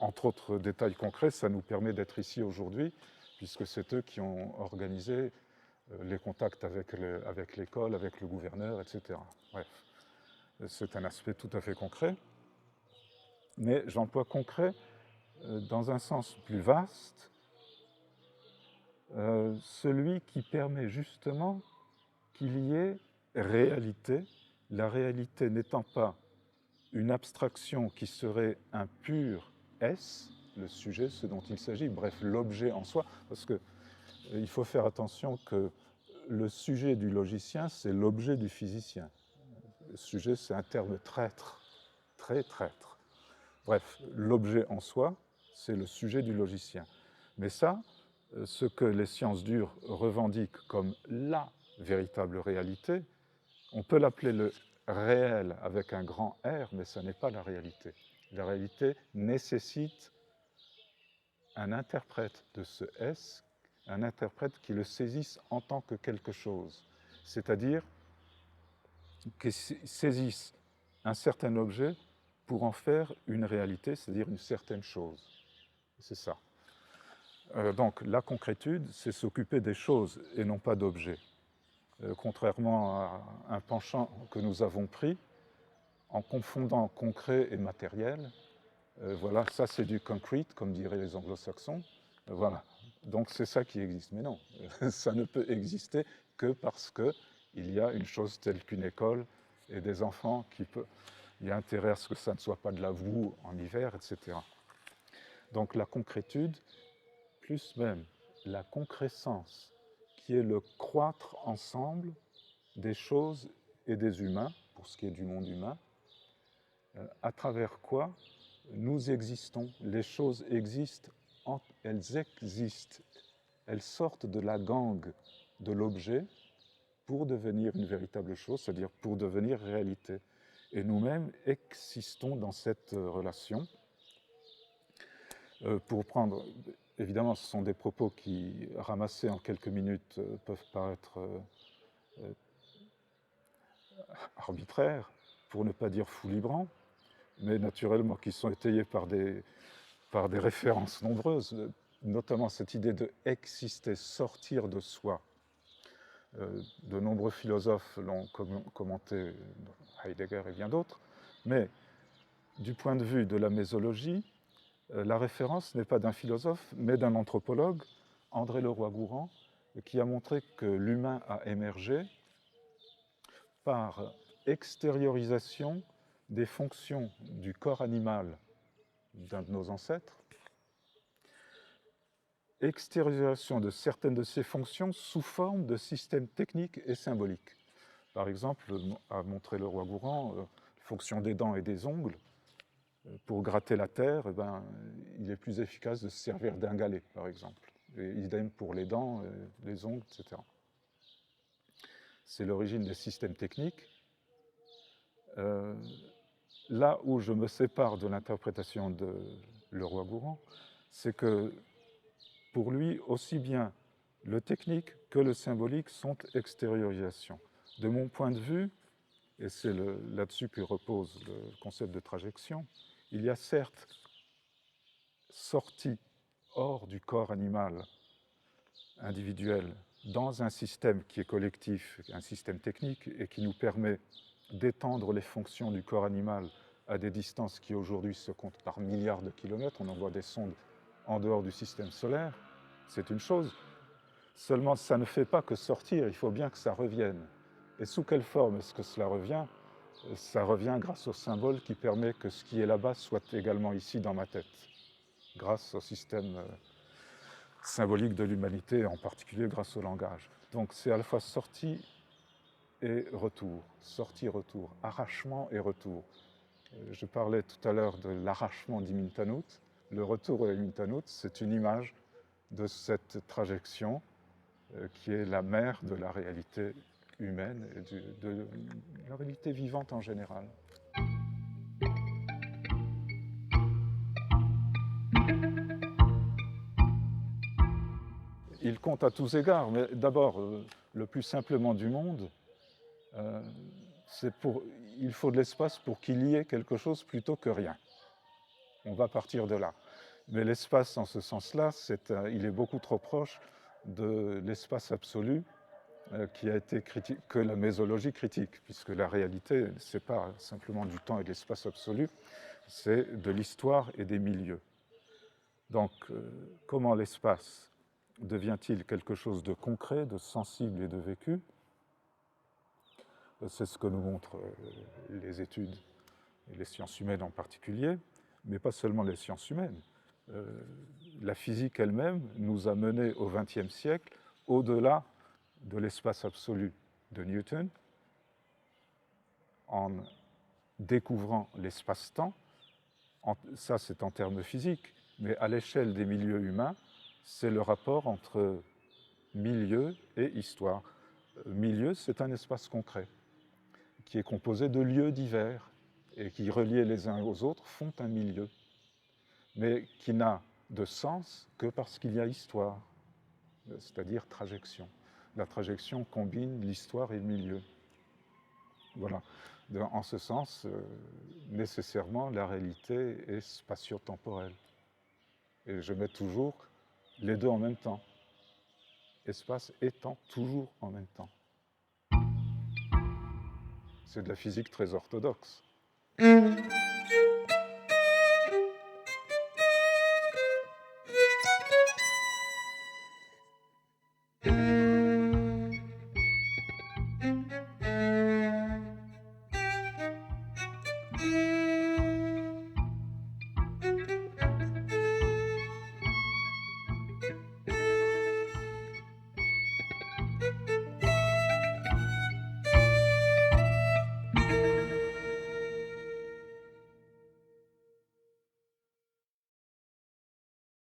Entre autres détails concrets, ça nous permet d'être ici aujourd'hui, puisque c'est eux qui ont organisé les contacts avec l'école, avec le gouverneur, etc. Bref, c'est un aspect tout à fait concret. Mais j'emploie concret dans un sens plus vaste, celui qui permet justement qu'il y ait réalité, la réalité n'étant pas une abstraction qui serait un pur S, le sujet, ce dont il s'agit, bref, l'objet en soi, parce qu'il faut faire attention que le sujet du logicien, c'est l'objet du physicien. Le sujet, c'est un terme traître, très traître. Bref, l'objet en soi, c'est le sujet du logicien. Mais ça, ce que les sciences dures revendiquent comme la véritable réalité, on peut l'appeler le réel avec un grand R, mais ce n'est pas la réalité. La réalité nécessite un interprète de ce S, un interprète qui le saisisse en tant que quelque chose, c'est-à-dire qui saisisse un certain objet pour en faire une réalité, c'est-à-dire une certaine chose. C'est ça. Donc la concrétude, c'est s'occuper des choses et non pas d'objets. Contrairement à un penchant que nous avons pris, en confondant concret et matériel, voilà, ça c'est du concrete, comme diraient les anglo-saxons, voilà. Donc c'est ça qui existe. Mais non, ça ne peut exister que parce qu'il y a une chose telle qu'une école et des enfants qui peuvent... Il y a intérêt à ce que ça ne soit pas de la boue en hiver, etc. Donc la concrétude, plus même la concrescence, qui est le croître ensemble des choses et des humains, pour ce qui est du monde humain, à travers quoi nous existons. Les choses existent, elles sortent de la gangue de l'objet pour devenir une véritable chose, c'est-à-dire pour devenir réalité. Et nous-mêmes existons dans cette relation. Pour prendre, évidemment, ce sont des propos qui, ramassés en quelques minutes, peuvent paraître arbitraires, pour ne pas dire foulibrants, mais naturellement qui sont étayés par des références nombreuses, notamment cette idée de exister, sortir de soi. De nombreux philosophes l'ont commenté, Heidegger et bien d'autres, mais du point de vue de la mésologie, la référence n'est pas d'un philosophe, mais d'un anthropologue, André Leroi-Gourhan, qui a montré que l'humain a émergé par extériorisation des fonctions du corps animal d'un de nos ancêtres, extériorisation de certaines de ces fonctions sous forme de systèmes techniques et symboliques. Par exemple, a montré Leroi-Gourhan, fonction des dents et des ongles. Pour gratter la terre, eh ben, il est plus efficace de se servir d'un galet, par exemple. Et idem pour les dents, les ongles, etc. C'est l'origine des systèmes techniques. Là où je me sépare de l'interprétation de Leroi-Gourhan, c'est que pour lui, aussi bien le technique que le symbolique sont extériorisation. De mon point de vue, et c'est là-dessus que repose le concept de trajection, il y a certes sorti hors du corps animal individuel dans un système qui est collectif, un système technique, et qui nous permet d'étendre les fonctions du corps animal à des distances qui aujourd'hui se comptent par milliards de kilomètres. On envoie des sondes en dehors du système solaire, c'est une chose. Seulement, ça ne fait pas que sortir, il faut bien que ça revienne. Et sous quelle forme est-ce que cela revient ? Ça revient grâce au symbole qui permet que ce qui est là-bas soit également ici dans ma tête, grâce au système symbolique de l'humanité, en particulier grâce au langage. Donc c'est à la fois sortie et retour, sortie-retour, arrachement et retour. Je parlais tout à l'heure de l'arrachement d'Imintanut. Le retour d'Imintanut, c'est une image de cette trajection qui est la mère de la réalité humaine et de la réalité vivante en général. Il compte à tous égards, mais d'abord, le plus simplement du monde, il faut de l'espace pour qu'il y ait quelque chose plutôt que rien. On va partir de là. Mais l'espace, en ce sens-là, il est beaucoup trop proche de l'espace absolu qui a été que la mésologie critique, puisque la réalité, ce n'est pas simplement du temps et de l'espace absolu, c'est de l'histoire et des milieux. Donc, comment l'espace devient-il quelque chose de concret, de sensible et de vécu ? C'est ce que nous montrent les études, et les sciences humaines en particulier, mais pas seulement les sciences humaines. La physique elle-même nous a menés au XXe siècle au-delà de l'espace absolu de Newton, en découvrant l'espace-temps. Ça, c'est en termes physiques, mais à l'échelle des milieux humains, c'est le rapport entre milieu et histoire. Milieu, c'est un espace concret qui est composé de lieux divers et qui, reliés les uns aux autres, font un milieu, mais qui n'a de sens que parce qu'il y a histoire, c'est-à-dire trajection. La trajection combine l'histoire et le milieu. Voilà. En ce sens, nécessairement, la réalité est spatio-temporelle. Et je mets toujours les deux en même temps. Espace et temps, toujours en même temps. C'est de la physique très orthodoxe.